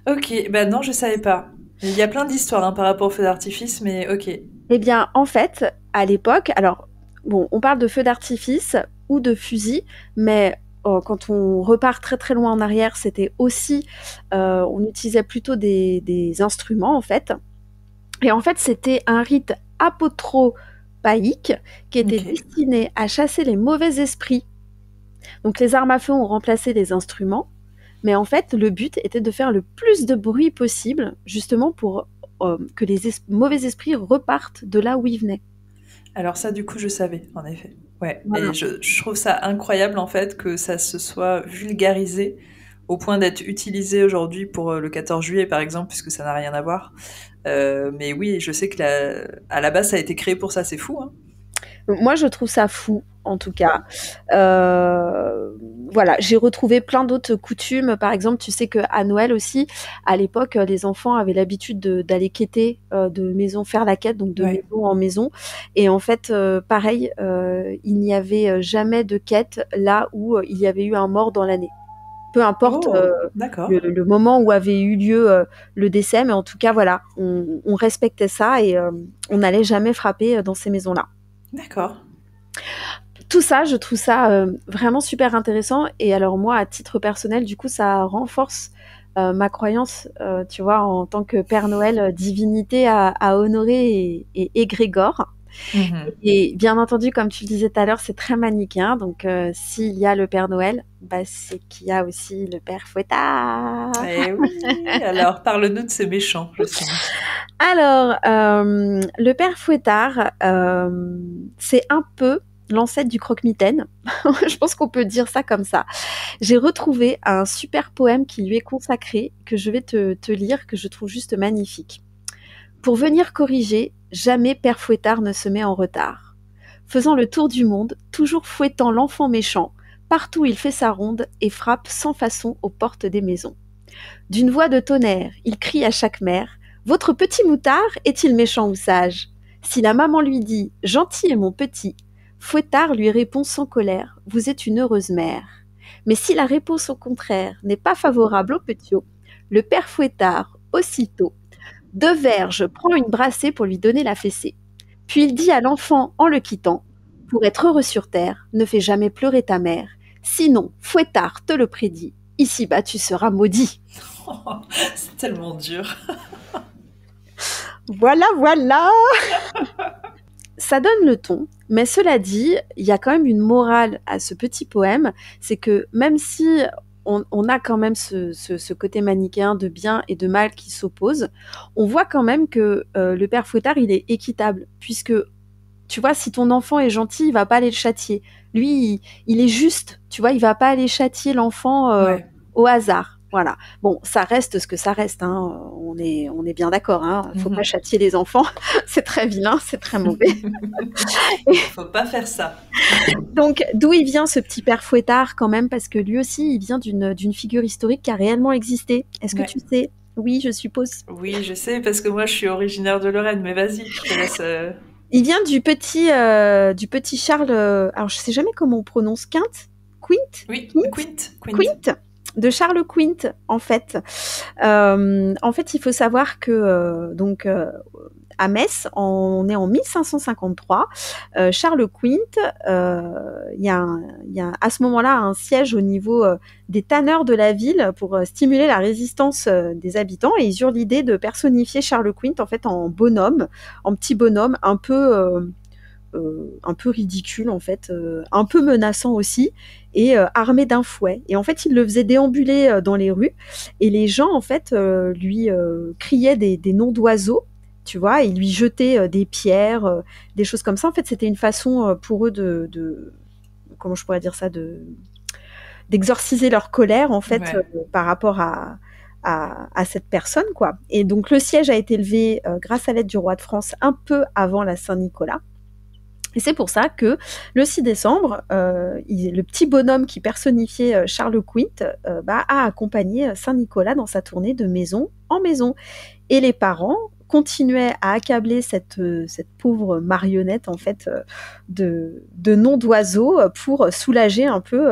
Ok, bah non, je savais pas. Il y a plein d'histoires par rapport aux feux d'artifice, mais ok. Eh bien, en fait, à l'époque, alors, bon, on parle de feux d'artifice ou de fusils, mais quand on repart très très loin en arrière, c'était aussi, on utilisait plutôt des instruments, en fait. Et en fait, c'était un rite apotropaïque qui était destiné à chasser les mauvais esprits. Donc les armes à feu ont remplacé les instruments, mais en fait, le but était de faire le plus de bruit possible, justement pour que les mauvais esprits repartent de là où ils venaient. Alors ça, du coup, je savais, en effet. Ouais, voilà. Et je trouve ça incroyable, en fait, que ça se soit vulgarisé au point d'être utilisé aujourd'hui pour le 14 juillet, par exemple, puisque ça n'a rien à voir. Mais oui, je sais que à la base, ça a été créé pour ça, c'est fou, hein. Moi, je trouve ça fou, en tout cas. Voilà, j'ai retrouvé plein d'autres coutumes. Par exemple, tu sais qu'à Noël aussi, à l'époque, les enfants avaient l'habitude d'aller quêter de maison, faire la quête, donc de maison en maison. Et en fait, pareil, il n'y avait jamais de quête là où il y avait eu un mort dans l'année. Peu importe le moment où avait eu lieu le décès, mais en tout cas, voilà, on respectait ça et on n'allait jamais frapper dans ces maisons-là. D'accord. Tout ça, je trouve ça vraiment super intéressant. Et alors moi, à titre personnel, du coup, ça renforce ma croyance, tu vois, en tant que Père Noël, divinité à honorer et égrégore. Mm-hmm. Et bien entendu, comme tu le disais tout à l'heure, c'est très manichéen. Donc, s'il y a le Père Noël, bah, c'est qu'il y a aussi le Père Fouettard. Eh oui. Alors, parle-nous de ce méchant, justement. Alors, le Père Fouettard, c'est un peu l'ancêtre du croque-mitaine. Je pense qu'on peut dire ça comme ça. J'ai retrouvé un super poème qui lui est consacré, que je vais te lire, que je trouve juste magnifique. Pour venir corriger, jamais Père Fouettard ne se met en retard. Faisant le tour du monde, toujours fouettant l'enfant méchant, partout il fait sa ronde et frappe sans façon aux portes des maisons. D'une voix de tonnerre, il crie à chaque mère « Votre petit moutard est-il méchant ou sage ?» Si la maman lui dit « Gentil est mon petit », Fouettard lui répond sans colère « Vous êtes une heureuse mère ». Mais si la réponse au contraire n'est pas favorable au petiot, le père Fouettard, aussitôt, de verge prend une brassée pour lui donner la fessée. Puis il dit à l'enfant en le quittant « Pour être heureux sur terre, ne fais jamais pleurer ta mère. Sinon, Fouettard te le prédit, ici-bas tu seras maudit. » C'est tellement dur. Voilà. Ça donne le ton, mais cela dit, il y a quand même une morale à ce petit poème, c'est que même si on a quand même ce côté manichéen de bien et de mal qui s'opposent, on voit quand même que le père Fouettard, il est équitable, puisque, tu vois, si ton enfant est gentil, il va pas aller le châtier. Lui, il est juste, tu vois, il va pas aller châtier l'enfant au hasard. Voilà. Bon, ça reste ce que ça reste, hein. On est bien d'accord, hein. Faut pas châtier les enfants. C'est très vilain, c'est très mauvais. Faut pas faire ça. Donc, d'où il vient ce petit père Fouettard quand même? Parce que lui aussi, il vient d'une figure historique qui a réellement existé. Est-ce que tu sais? Oui, je suppose. Oui, je sais, parce que moi, je suis originaire de Lorraine, mais vas-y, je te laisse... Il vient du petit Charles... alors, je sais jamais comment on prononce. Quint? Oui, Quint. De Charles Quint, en fait. En fait, il faut savoir que à Metz, on est en 1553. Charles Quint, il y a à ce moment-là un siège au niveau des tanneurs de la ville pour stimuler la résistance des habitants, et ils eurent l'idée de personnifier Charles Quint en fait en petit bonhomme un peu ridicule en fait, un peu menaçant aussi, et armé d'un fouet. Et en fait, il le faisait déambuler dans les rues, et les gens en fait lui criaient des noms d'oiseaux, tu vois, et ils lui jetaient des pierres, des choses comme ça. En fait, c'était une façon pour eux de comment je pourrais dire ça, d'exorciser leur colère en fait, par rapport à cette personne, quoi. Et donc le siège a été levé grâce à l'aide du roi de France un peu avant la Saint-Nicolas. Et c'est pour ça que le 6 décembre, le petit bonhomme qui personnifiait Charles Quint a accompagné Saint-Nicolas dans sa tournée de maison en maison. Et les parents, continuait à accabler cette pauvre marionnette en fait de noms d'oiseaux pour soulager un peu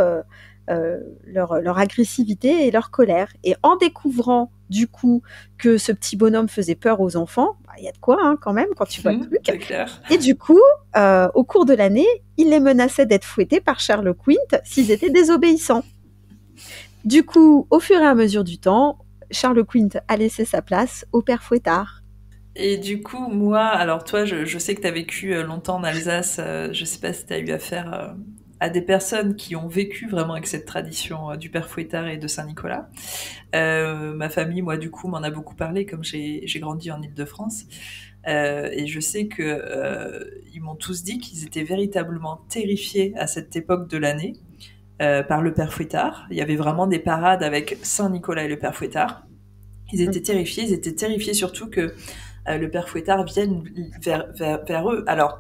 leur agressivité et leur colère. Et en découvrant du coup que ce petit bonhomme faisait peur aux enfants, il y a de quoi quand même quand tu vois le truc. C'est clair. Et du coup, au cours de l'année, il les menaçait d'être fouettés par Charles Quint s'ils étaient désobéissants. Du coup, au fur et à mesure du temps, Charles Quint a laissé sa place au père Fouettard. Et du coup, moi, alors toi, je sais que tu as vécu longtemps en Alsace, je sais pas si tu as eu affaire à des personnes qui ont vécu vraiment avec cette tradition du père Fouettard et de Saint-Nicolas. Ma famille, moi, du coup, m'en a beaucoup parlé, comme j'ai grandi en Île-de-France. Et je sais que ils m'ont tous dit qu'ils étaient véritablement terrifiés à cette époque de l'année par le père Fouettard. Il y avait vraiment des parades avec Saint-Nicolas et le père Fouettard. Ils étaient terrifiés surtout que le père Fouettard vienne vers eux. Alors,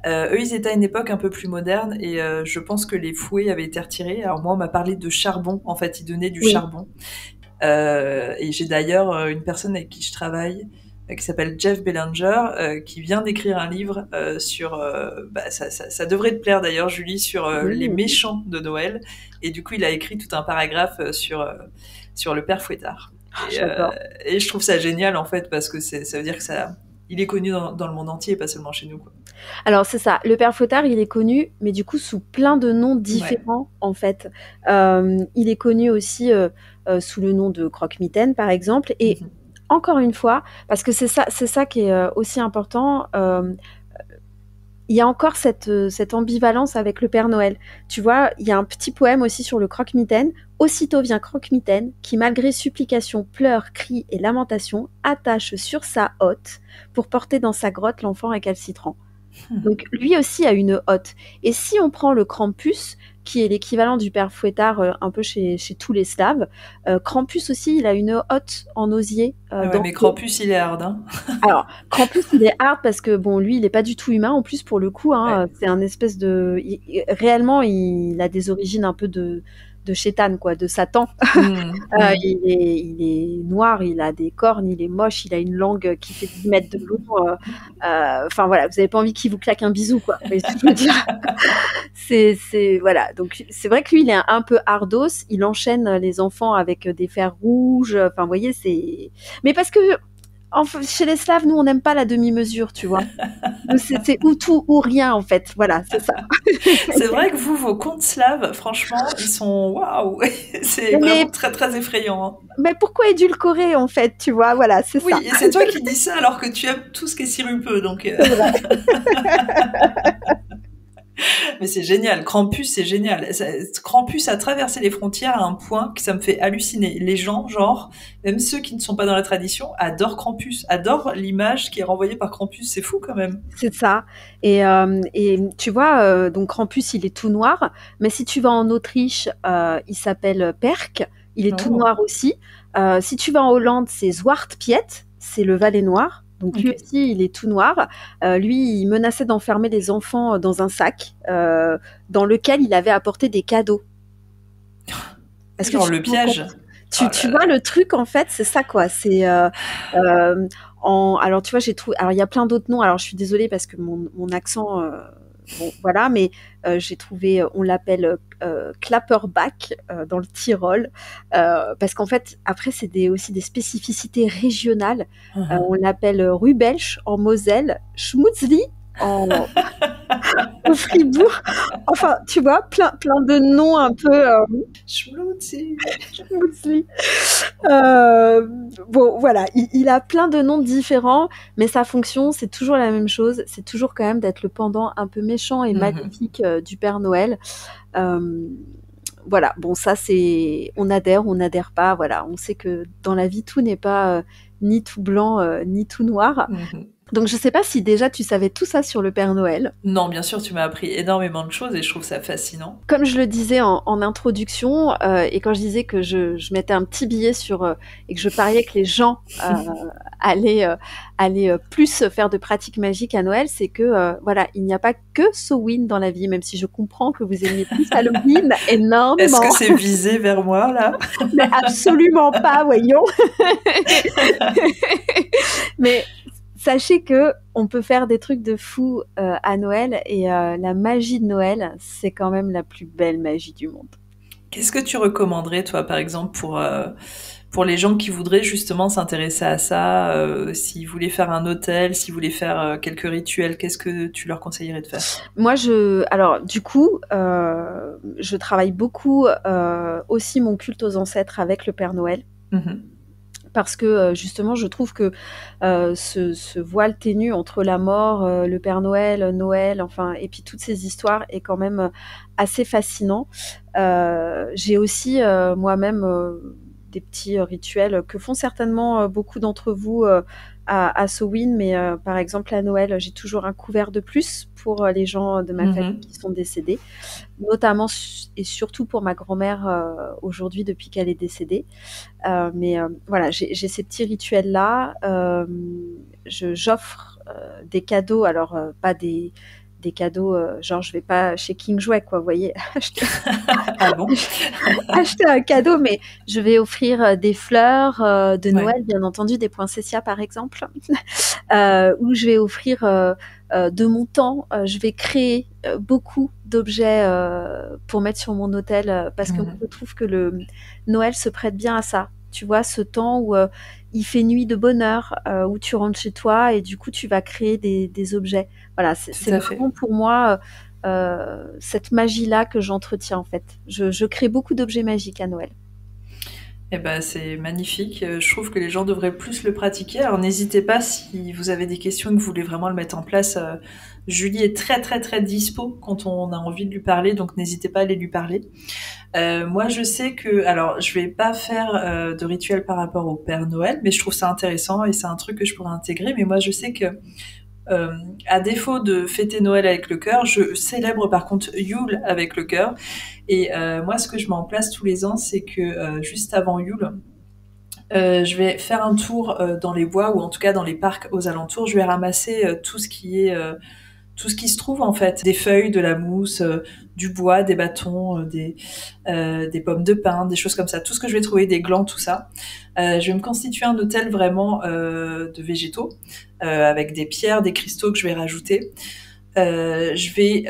eux, ils étaient à une époque un peu plus moderne et je pense que les fouets avaient été retirés. Alors moi, on m'a parlé de charbon. En fait, ils donnaient du charbon. Et j'ai d'ailleurs une personne avec qui je travaille qui s'appelle Jeff Belanger, qui vient d'écrire un livre sur... ça devrait te plaire d'ailleurs, Julie, sur les méchants de Noël. Et du coup, il a écrit tout un paragraphe sur le père Fouettard. Et je trouve ça génial, en fait, parce que ça veut dire que il est connu dans le monde entier, pas seulement chez nous, quoi. Alors, c'est ça. Le père Fouettard, il est connu, mais du coup, sous plein de noms différents, en fait. Il est connu aussi sous le nom de Croque-Mitaine, par exemple. Et encore une fois, parce que c'est ça qui est aussi important, il y a encore cette ambivalence avec le Père Noël. Tu vois, il y a un petit poème aussi sur le Croque-Mitaine. Aussitôt vient Croque-Mitaine, qui malgré supplications, pleurs, cris et lamentations, attache sur sa hotte pour porter dans sa grotte l'enfant récalcitrant. Donc lui aussi a une hotte. Et si on prend le Krampus, qui est l'équivalent du père Fouettard un peu chez tous les Slaves, Krampus aussi, il a une hotte en osier. Mais Krampus, il est hard. Hein. Alors, Krampus, il est hard parce que, bon, lui, il n'est pas du tout humain. En plus, pour le coup, c'est un espèce de... réellement, il a des origines un peu de Chétan, quoi, de Satan. Il est noir, il a des cornes, il est moche, il a une langue qui fait 10 mètres de long. Enfin, voilà, vous n'avez pas envie qu'il vous claque un bisou, quoi. Vous voyez ce que je veux dire. Voilà. Donc, c'est vrai que lui, il est un peu hardos. Il enchaîne les enfants avec des fers rouges. Enfin, vous voyez, c'est... Mais parce que... chez les Slaves, nous, on n'aime pas la demi-mesure, tu vois. C'est ou tout ou rien, en fait. Voilà, c'est ça. C'est vrai que vos contes slaves, franchement, ils sont waouh. C'est vraiment très, très effrayant. Hein. Mais pourquoi édulcorer, en fait, tu vois. Voilà, c'est ça. Oui, et c'est toi qui dis ça alors que tu aimes tout ce qui est sirupeux, donc... C'est vrai. Mais c'est génial, Krampus, c'est génial. Krampus a traversé les frontières à un point que ça me fait halluciner. Les gens, genre, même ceux qui ne sont pas dans la tradition, adorent Krampus, adorent l'image qui est renvoyée par Krampus. C'est fou quand même. C'est ça. Et tu vois, donc Krampus, il est tout noir. Mais si tu vas en Autriche, il s'appelle Perk. Il est tout noir aussi. Si tu vas en Hollande, c'est Zwart Piet. C'est le valet noir. Donc lui aussi, il est tout noir. Lui, il menaçait d'enfermer les enfants dans un sac dans lequel il avait apporté des cadeaux. Est-ce que le piège. Tu vois, le truc, en fait, c'est ça, quoi. C'est... alors, tu vois, j'ai trouvé... Alors, il y a plein d'autres noms. Alors, je suis désolée parce que mon accent... bon, voilà, mais j'ai trouvé... on l'appelle Klapperback dans le Tyrol. Parce qu'en fait, après, c'est aussi des spécificités régionales. On l'appelle Rubelsch en Moselle, Schmutzli au Fribourg. Enfin, tu vois, plein de noms un peu... Schmutzli. Bon, voilà, il a plein de noms différents, mais sa fonction, c'est toujours la même chose. C'est toujours quand même d'être le pendant un peu méchant et maléfique du Père Noël. Voilà, bon, ça, c'est... On n'adhère pas, voilà. On sait que dans la vie, tout n'est pas ni tout blanc, ni tout noir. Donc, je sais pas si déjà tu savais tout ça sur le Père Noël. Non, bien sûr, tu m'as appris énormément de choses et je trouve ça fascinant. Comme je le disais en introduction, et quand je disais que je mettais un petit billet sur et que je pariais que les gens allaient plus faire de pratiques magiques à Noël, c'est que voilà, il n'y a pas que Samhain dans la vie, même si je comprends que vous aimiez plus Halloween énormément. Est-ce que c'est visé vers moi là? Mais absolument pas, voyons. Mais sachez que on peut faire des trucs de fou à Noël et la magie de Noël, c'est quand même la plus belle magie du monde. Qu'est-ce que tu recommanderais, toi, par exemple, pour les gens qui voudraient justement s'intéresser à ça, s'ils voulaient faire un hôtel, s'ils voulaient faire quelques rituels, qu'est-ce que tu leur conseillerais de faire? Moi, alors du coup, je travaille beaucoup aussi mon culte aux ancêtres avec le Père Noël. Parce que justement, je trouve que ce voile ténu entre la mort, le Père Noël, Noël, enfin, et puis toutes ces histoires est quand même assez fascinant. J'ai aussi moi-même des petits rituels que font certainement beaucoup d'entre vous à Samhain, mais par exemple à Noël, j'ai toujours un couvert de plus pour les gens de ma famille qui sont décédés, notamment et surtout pour ma grand-mère aujourd'hui depuis qu'elle est décédée. Mais voilà, j'ai ces petits rituels-là. J'offre des cadeaux, alors pas des cadeaux, genre je vais pas chez King Jouet, quoi, vous voyez, Ah bon? acheter un cadeau, mais je vais offrir des fleurs de Noël, bien entendu, des poinsettias par exemple, ou je vais offrir de mon temps, je vais créer beaucoup d'objets pour mettre sur mon autel, parce que je trouve que le Noël se prête bien à ça. Tu vois, ce temps où il fait nuit de bonheur, où tu rentres chez toi et du coup tu vas créer des objets. Voilà, c'est vraiment pour moi cette magie-là que j'entretiens en fait. Je crée beaucoup d'objets magiques à Noël. Eh ben, c'est magnifique. Je trouve que les gens devraient plus le pratiquer. Alors n'hésitez pas si vous avez des questions et que vous voulez vraiment le mettre en place. Julie est très très très dispo quand on a envie de lui parler, donc n'hésitez pas à aller lui parler. Moi, je sais que, alors, je vais pas faire de rituel par rapport au Père Noël, mais je trouve ça intéressant et c'est un truc que je pourrais intégrer. Mais moi, je sais que, à défaut de fêter Noël avec le cœur, je célèbre par contre Yule avec le cœur. Et moi, ce que je mets en place tous les ans, c'est que juste avant Yule, je vais faire un tour dans les bois ou en tout cas dans les parcs aux alentours. Je vais ramasser tout ce qui se trouve en fait, des feuilles, de la mousse, du bois, des bâtons, des pommes de pin, des choses comme ça, tout ce que je vais trouver, des glands, tout ça. Je vais me constituer un autel vraiment de végétaux, avec des pierres, des cristaux que je vais rajouter. Je vais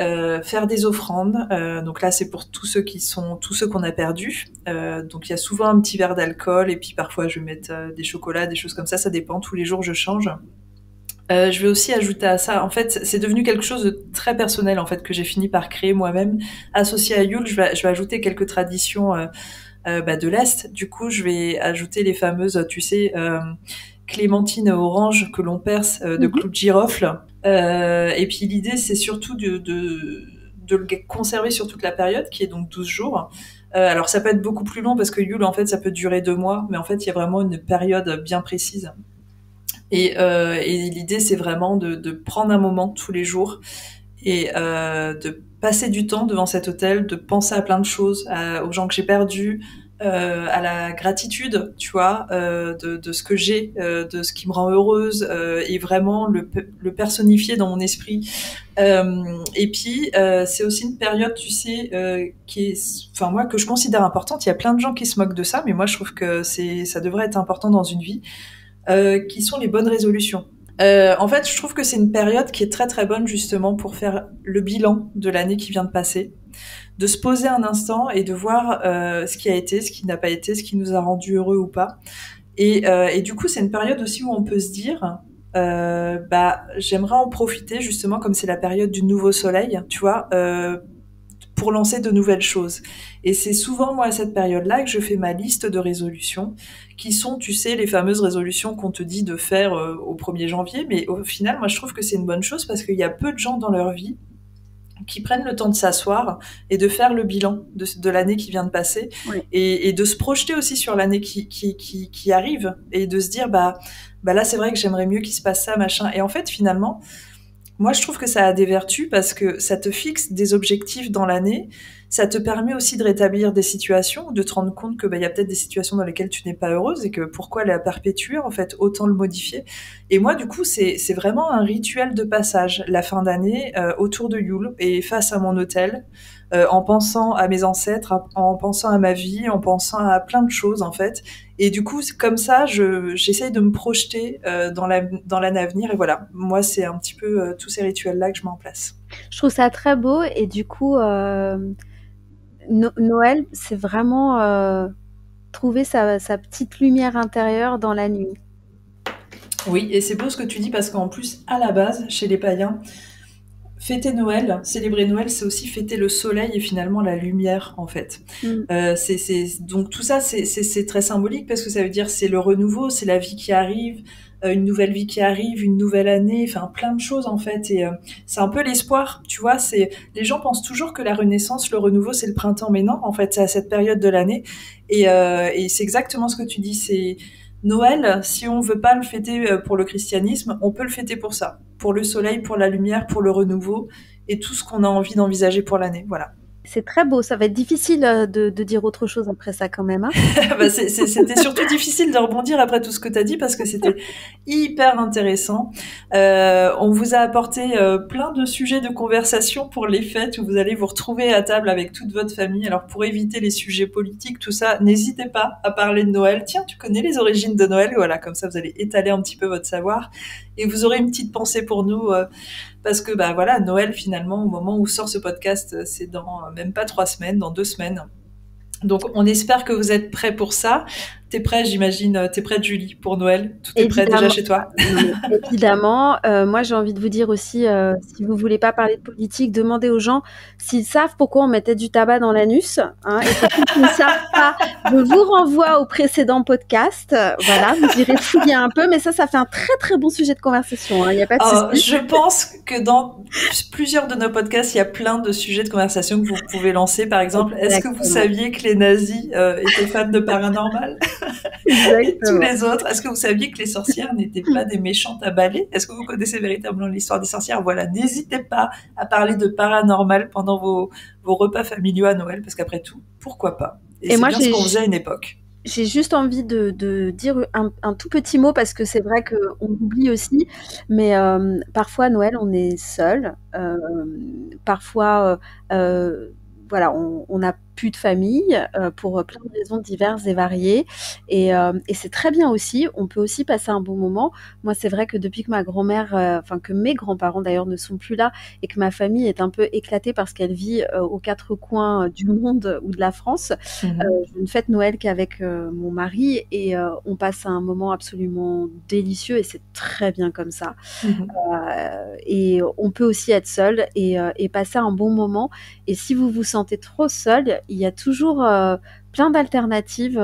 faire des offrandes. Donc là, c'est pour tous ceux qu'on a perdus. Donc il y a souvent un petit verre d'alcool et puis parfois je vais mettre des chocolats, des choses comme ça. Ça dépend. Tous les jours, je change. Je vais aussi ajouter à ça, en fait, c'est devenu quelque chose de très personnel, en fait, que j'ai fini par créer moi-même. Associé à Yule, je vais ajouter quelques traditions de l'Est. Du coup, je vais ajouter les fameuses, tu sais, clémentines oranges que l'on perce de clous de girofle. Et puis l'idée, c'est surtout de le conserver sur toute la période, qui est donc 12 jours. Alors ça peut être beaucoup plus long, parce que Yule, en fait, ça peut durer 2 mois, mais en fait, il y a vraiment une période bien précise. Et l'idée, c'est vraiment de prendre un moment tous les jours et de passer du temps devant cet autel, de penser à plein de choses, aux gens que j'ai perdus, à la gratitude, tu vois, de ce que j'ai, de ce qui me rend heureuse, et vraiment le personnifier dans mon esprit. Et puis, c'est aussi une période, tu sais, qui est, enfin moi, que je considère importante. Il y a plein de gens qui se moquent de ça, mais moi, je trouve que ça devrait être important dans une vie. Qui sont les bonnes résolutions. En fait, je trouve que c'est une période qui est très très bonne justement pour faire le bilan de l'année qui vient de passer, de se poser un instant et de voir ce qui a été, ce qui n'a pas été, ce qui nous a rendu heureux ou pas. Et du coup, c'est une période aussi où on peut se dire, j'aimerais en profiter justement comme c'est la période du nouveau soleil, tu vois, pour lancer de nouvelles choses. Et c'est souvent, moi, à cette période-là, que je fais ma liste de résolutions, qui sont, tu sais, les fameuses résolutions qu'on te dit de faire au 1er janvier. Mais au final, moi, je trouve que c'est une bonne chose parce qu'il y a peu de gens dans leur vie qui prennent le temps de s'asseoir et de faire le bilan de l'année qui vient de passer, oui. et de se projeter aussi sur l'année qui arrive, et de se dire, bah là, c'est vrai que j'aimerais mieux qu'il se passe ça, machin. Et en fait, finalement, moi, je trouve que ça a des vertus parce que ça te fixe des objectifs dans l'année ça te permet aussi de rétablir des situations, de te rendre compte que, il y a peut-être des situations dans lesquelles tu n'es pas heureuse et que pourquoi la perpétuer, en fait, autant le modifier. Et moi, du coup, c'est vraiment un rituel de passage, la fin d'année, autour de Yule et face à mon autel, en pensant à mes ancêtres, en pensant à ma vie, en pensant à plein de choses, en fait. Et du coup, comme ça, j'essaye de me projeter dans l'année à venir. Et voilà, moi, c'est un petit peu tous ces rituels-là que je mets en place. Je trouve ça très beau et du coup, Noël, c'est vraiment trouver sa petite lumière intérieure dans la nuit. Oui, et c'est beau ce que tu dis parce qu'en plus, à la base, chez les païens, fêter Noël, célébrer Noël, c'est aussi fêter le soleil et finalement la lumière, en fait. Donc tout ça, c'est très symbolique parce que ça veut dire c'est le renouveau, c'est la vie qui arrive, une nouvelle vie qui arrive, une nouvelle année, enfin plein de choses en fait. Et c'est un peu l'espoir, tu vois. Les gens pensent toujours que la renaissance, le renouveau, c'est le printemps, mais non, en fait, c'est à cette période de l'année. Et c'est exactement ce que tu dis. C'est Noël, si on veut pas le fêter pour le christianisme, on peut le fêter pour ça, pour le soleil, pour la lumière, pour le renouveau et tout ce qu'on a envie d'envisager pour l'année. Voilà. C'est très beau, ça va être difficile de dire autre chose après ça quand même. Hein. C'était surtout difficile de rebondir après tout ce que tu as dit parce que c'était hyper intéressant. On vous a apporté plein de sujets de conversation pour les fêtes où vous allez vous retrouver à table avec toute votre famille. Alors pour éviter les sujets politiques, tout ça, n'hésitez pas à parler de Noël. Tiens, tu connais les origines de Noël? Voilà, comme ça vous allez étaler un petit peu votre savoir et vous aurez une petite pensée pour nous parce que voilà, Noël finalement au moment où sort ce podcast, c'est dans même pas 3 semaines, dans 2 semaines. Donc on espère que vous êtes prêts pour ça. T'es prêt, j'imagine, t'es prête Julie pour Noël? Tout est prêt déjà chez toi? Évidemment. Moi j'ai envie de vous dire aussi, si vous voulez pas parler de politique, demandez aux gens s'ils savent pourquoi on mettait du tabac dans l'anus. Hein, et pour ceux qui ne savent pas, je vous renvoie au précédent podcast. Voilà, vous irez fouiller un peu, mais ça fait un très très bon sujet de conversation. Hein, y a pas de souci. Je pense que dans plusieurs de nos podcasts, il y a plein de sujets de conversation que vous pouvez lancer. Par exemple, est-ce que vous saviez que les nazis étaient fans de paranormal? Et tous les autres, est-ce que vous saviez que les sorcières n'étaient pas des méchantes à balai? Est-ce que vous connaissez véritablement l'histoire des sorcières? Voilà, n'hésitez pas à parler de paranormal pendant vos repas familiaux à Noël, parce qu'après tout, pourquoi pas? Et c'est moi, bien ce qu'on faisait à une époque. J'ai juste envie de dire un tout petit mot parce que c'est vrai qu'on oublie aussi, mais parfois Noël on est seul, parfois voilà, on n'a plus de famille pour plein de raisons diverses et variées. Et c'est très bien aussi. On peut aussi passer un bon moment. Moi, c'est vrai que depuis que ma grand-mère, enfin que mes grands-parents d'ailleurs ne sont plus là et que ma famille est un peu éclatée parce qu'elle vit aux 4 coins du monde ou de la France, je ne fête Noël qu'avec mon mari et on passe un moment absolument délicieux et c'est très bien comme ça. Et on peut aussi être seul et passer un bon moment. Et si vous vous sentez trop seul, il y a toujours plein d'alternatives.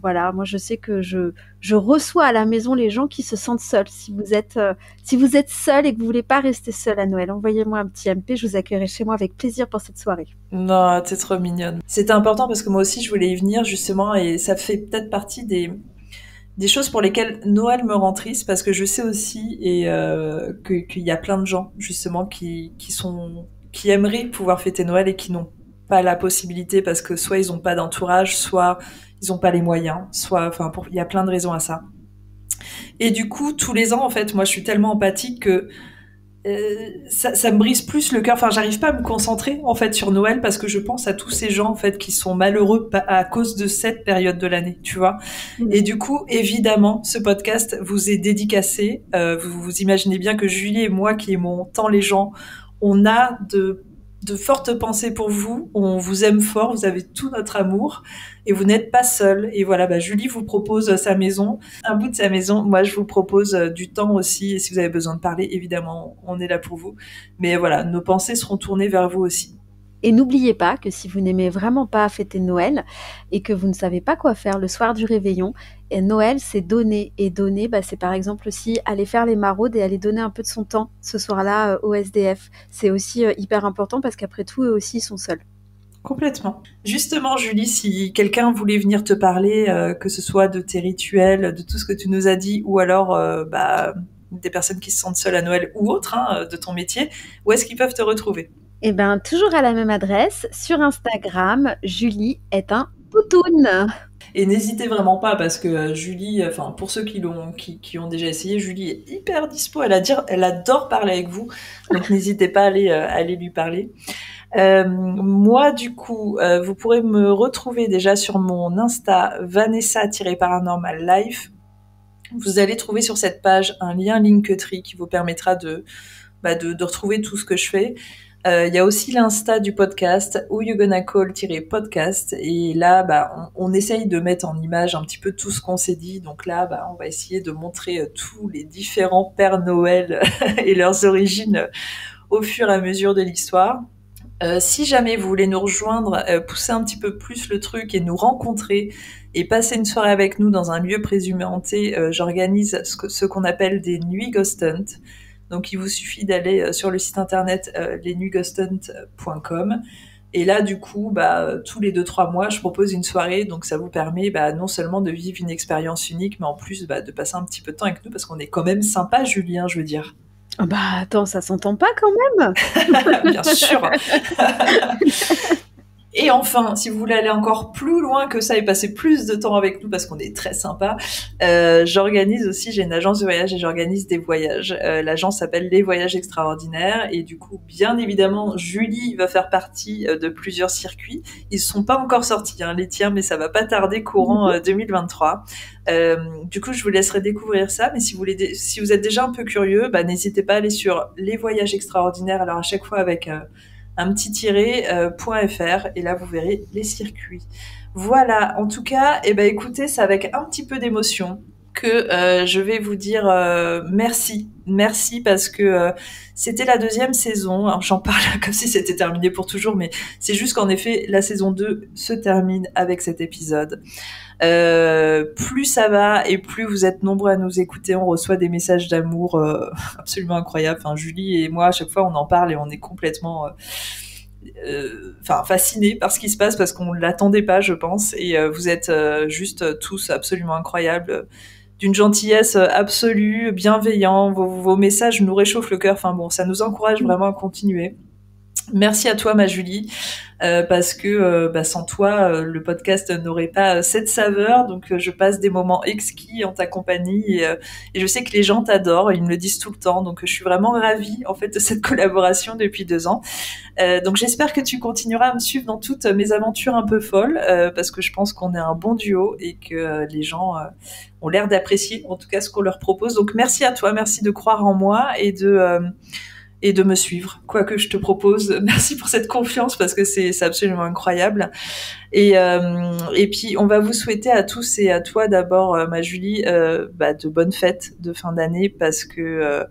Voilà, moi je sais que je reçois à la maison les gens qui se sentent seuls. Si vous êtes seul et que vous voulez pas rester seul à Noël, envoyez-moi un petit MP, je vous accueillerai chez moi avec plaisir pour cette soirée. Non, t'es trop mignonne. C'était important parce que moi aussi je voulais y venir justement et ça fait peut-être partie des choses pour lesquelles Noël me rend triste parce que je sais aussi qu'il y a plein de gens justement qui aimeraient pouvoir fêter Noël et qui n'ont pas la possibilité parce que soit ils n'ont pas d'entourage, soit ils n'ont pas les moyens, il y a plein de raisons à ça. Et du coup, tous les ans, en fait, moi, je suis tellement empathique que ça me brise plus le cœur. Enfin, j'arrive pas à me concentrer en fait sur Noël parce que je pense à tous ces gens en fait qui sont malheureux à cause de cette période de l'année, tu vois. Et du coup, évidemment, ce podcast vous est dédicacé. Vous imaginez bien que Julie et moi, qui aimons tant les gens, on a de fortes pensées pour vous, on vous aime fort, vous avez tout notre amour et vous n'êtes pas seul. Et voilà, Julie vous propose sa maison, un bout de sa maison. Moi, je vous propose du temps aussi. Et si vous avez besoin de parler, évidemment, on est là pour vous. Mais voilà, nos pensées seront tournées vers vous aussi. Et n'oubliez pas que si vous n'aimez vraiment pas fêter Noël et que vous ne savez pas quoi faire le soir du réveillon, et Noël c'est donner. Et donner, c'est par exemple aussi aller faire les maraudes et aller donner un peu de son temps ce soir-là au SDF. C'est aussi hyper important parce qu'après tout, eux aussi, ils sont seuls. Complètement. Justement, Julie, si quelqu'un voulait venir te parler, que ce soit de tes rituels, de tout ce que tu nous as dit, ou alors des personnes qui se sentent seules à Noël ou autre, de ton métier, où est-ce qu'ils peuvent te retrouver ? Eh ben, toujours à la même adresse, sur Instagram, Julie est un poutoun. Et n'hésitez vraiment pas parce que Julie, enfin pour ceux qui ont déjà essayé, Julie est hyper dispo. Elle adore parler avec vous, donc n'hésitez pas à aller lui parler. Moi, du coup, vous pourrez me retrouver déjà sur mon Insta Vanessa-Paranormal Life. Vous allez trouver sur cette page un lien Linktree qui vous permettra de retrouver tout ce que je fais. Il y a aussi l'Insta du podcast, Who You Gonna Call-podcast. Et là, on essaye de mettre en image un petit peu tout ce qu'on s'est dit. Donc là, on va essayer de montrer tous les différents Pères Noël et leurs origines au fur et à mesure de l'histoire. Si jamais vous voulez nous rejoindre, pousser un petit peu plus le truc et nous rencontrer et passer une soirée avec nous dans un lieu présumé hanté, j'organise ce qu'on appelle des nuits Ghost Hunt. Donc il vous suffit d'aller sur le site internet lesnuitsghosthunt.com. Et là, du coup, tous les 2-3 mois, je propose une soirée. Donc ça vous permet non seulement de vivre une expérience unique, mais en plus de passer un petit peu de temps avec nous parce qu'on est quand même sympa, Julien, je veux dire. Oh bah attends, ça s'entend pas quand même. Bien sûr. Et enfin, si vous voulez aller encore plus loin que ça et passer plus de temps avec nous parce qu'on est très sympa, j'organise aussi, j'ai une agence de voyage et j'organise des voyages. L'agence s'appelle Les Voyages Extraordinaires et du coup, bien évidemment, Julie va faire partie de plusieurs circuits. Ils sont pas encore sortis, les tiens, mais ça va pas tarder courant 2023. Du coup, je vous laisserai découvrir ça, mais si vous êtes déjà un peu curieux, n'hésitez pas à aller sur Les Voyages Extraordinaires. Alors à chaque fois avec un petit .fr et là vous verrez les circuits. Voilà, en tout cas, écoutez, c'est avec un petit peu d'émotion que je vais vous dire merci parce que c'était la 2e saison. Alors j'en parle comme si c'était terminé pour toujours, mais c'est juste qu'en effet la saison 2 se termine avec cet épisode. Plus ça va et plus vous êtes nombreux à nous écouter, on reçoit des messages d'amour absolument incroyables. Enfin, Julie et moi, à chaque fois, on en parle et on est complètement fascinés par ce qui se passe parce qu'on ne l'attendait pas, je pense. Et vous êtes juste tous absolument incroyables, d'une gentillesse absolue, bienveillants. Vos messages nous réchauffent le cœur. Enfin bon, ça nous encourage vraiment à continuer. Merci à toi, ma Julie, parce que sans toi, le podcast n'aurait pas cette saveur. Donc, je passe des moments exquis en ta compagnie et je sais que les gens t'adorent. Ils me le disent tout le temps. Donc, je suis vraiment ravie en fait de cette collaboration depuis 2 ans. Donc, j'espère que tu continueras à me suivre dans toutes mes aventures un peu folles, parce que je pense qu'on est un bon duo et que les gens ont l'air d'apprécier, en tout cas, ce qu'on leur propose. Donc, merci à toi, merci de croire en moi et de me suivre, quoi que je te propose. Merci pour cette confiance parce que c'est absolument incroyable. Et puis on va vous souhaiter à tous et à toi d'abord, ma Julie, de bonnes fêtes de fin d'année parce que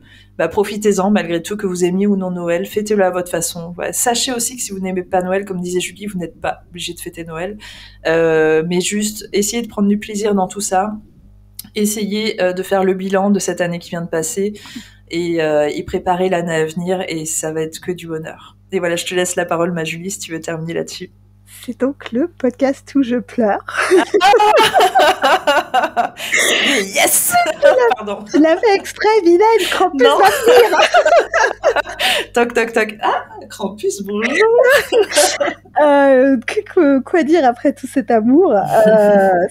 profitez-en malgré tout, que vous aimiez ou non Noël, fêtez-le à votre façon. Ouais. Sachez aussi que si vous n'aimez pas Noël, comme disait Julie, vous n'êtes pas obligé de fêter Noël, mais juste essayez de prendre du plaisir dans tout ça. Essayez de faire le bilan de cette année qui vient de passer et préparer l'année à venir et ça va être que du bonheur. Et voilà, je te laisse la parole, ma Julie, si tu veux terminer là-dessus. C'est donc le podcast où je pleure. Yes. Pardon. Tu l'as fait exprès, vilaine, Krampus va venir. Toc, toc, toc. Ah, Krampus, bonjour. Quoi dire après tout cet amour?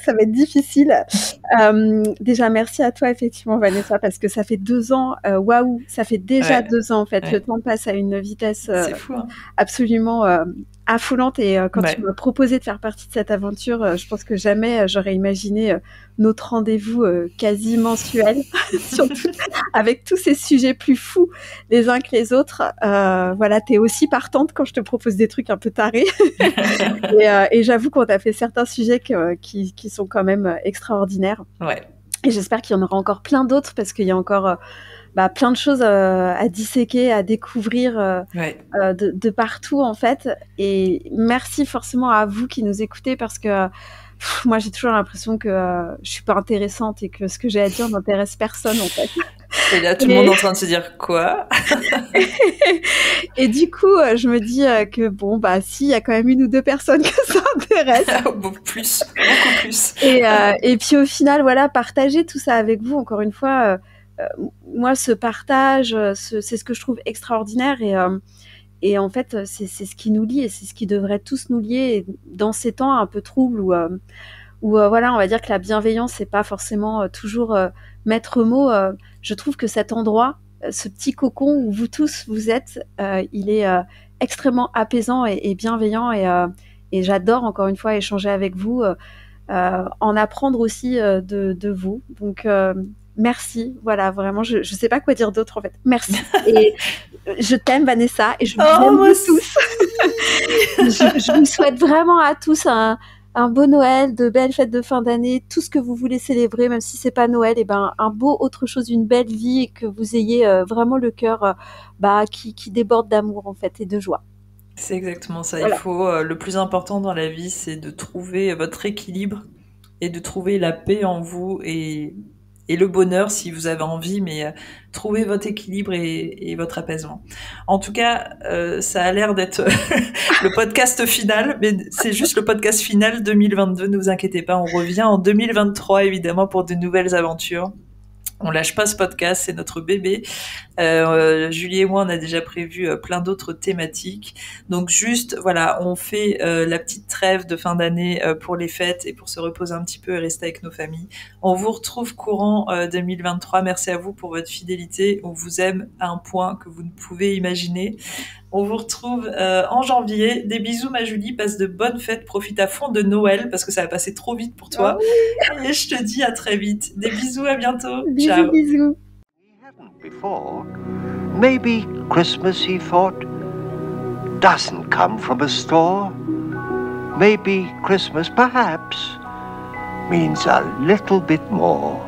Ça va être difficile. Déjà, merci à toi, effectivement, Vanessa, parce que ça fait 2 ans. Waouh, ça fait déjà 2 ans, en fait. Ouais. Le temps passe à une vitesse fou, hein. Absolument affolante. Et quand tu m'as proposé de faire partie de cette aventure, je pense que jamais j'aurais imaginé notre rendez-vous quasi mensuel, surtout avec tous ces sujets plus fous les uns que les autres. Voilà, t'es aussi partante quand je te propose des trucs un peu tarés. Et j'avoue qu'on a fait certains sujets qui sont quand même extraordinaires. Ouais. Et j'espère qu'il y en aura encore plein d'autres parce qu'il y a encore plein de choses à disséquer, à découvrir de partout en fait. Et merci forcément à vous qui nous écoutez parce que moi j'ai toujours l'impression que je suis pas intéressante et que ce que j'ai à dire n'intéresse personne en fait. Et là tout le monde est en train de se dire quoi. Et du coup je me dis que bon si, il y a quand même 1 ou 2 personnes que ça intéresse. Beaucoup plus. Et puis au final voilà, partager tout ça avec vous encore une fois. Moi ce partage c'est ce que je trouve extraordinaire et en fait, c'est ce qui nous lie et c'est ce qui devrait tous nous lier dans ces temps un peu troubles où voilà, on va dire que la bienveillance, c'est pas forcément toujours maître mot. Je trouve que cet endroit, ce petit cocon où vous tous vous êtes, il est extrêmement apaisant et bienveillant et j'adore encore une fois échanger avec vous, en apprendre aussi de vous. Donc merci, voilà, vraiment, je sais pas quoi dire d'autre en fait. Merci. Et je t'aime Vanessa et je vous aime vous tous. Je vous souhaite vraiment à tous un beau Noël, de belles fêtes de fin d'année, tout ce que vous voulez célébrer, même si c'est pas Noël, et ben un beau autre chose, une belle vie et que vous ayez vraiment le cœur qui déborde d'amour en fait et de joie. C'est exactement ça. Voilà. Il faut le plus important dans la vie, c'est de trouver votre équilibre et de trouver la paix en vous et le bonheur si vous avez envie, mais trouvez votre équilibre et votre apaisement. En tout cas, ça a l'air d'être le podcast final, mais c'est juste le podcast final 2022, ne vous inquiétez pas, on revient en 2023 évidemment pour de nouvelles aventures. On lâche pas ce podcast, c'est notre bébé. Julie et moi, on a déjà prévu plein d'autres thématiques. Donc juste, voilà, on fait la petite trêve de fin d'année pour les fêtes et pour se reposer un petit peu et rester avec nos familles. On vous retrouve courant 2023. Merci à vous pour votre fidélité. On vous aime à un point que vous ne pouvez imaginer. On vous retrouve en janvier. Des bisous, ma Julie. Passe de bonnes fêtes. Profite à fond de Noël parce que ça va passer trop vite pour toi. Et je te dis à très vite. Des bisous, à bientôt. Bisous, Ciao. bisous. Before, maybe Christmas, he thought, doesn't come from a store. Maybe Christmas, perhaps, means a little bit more.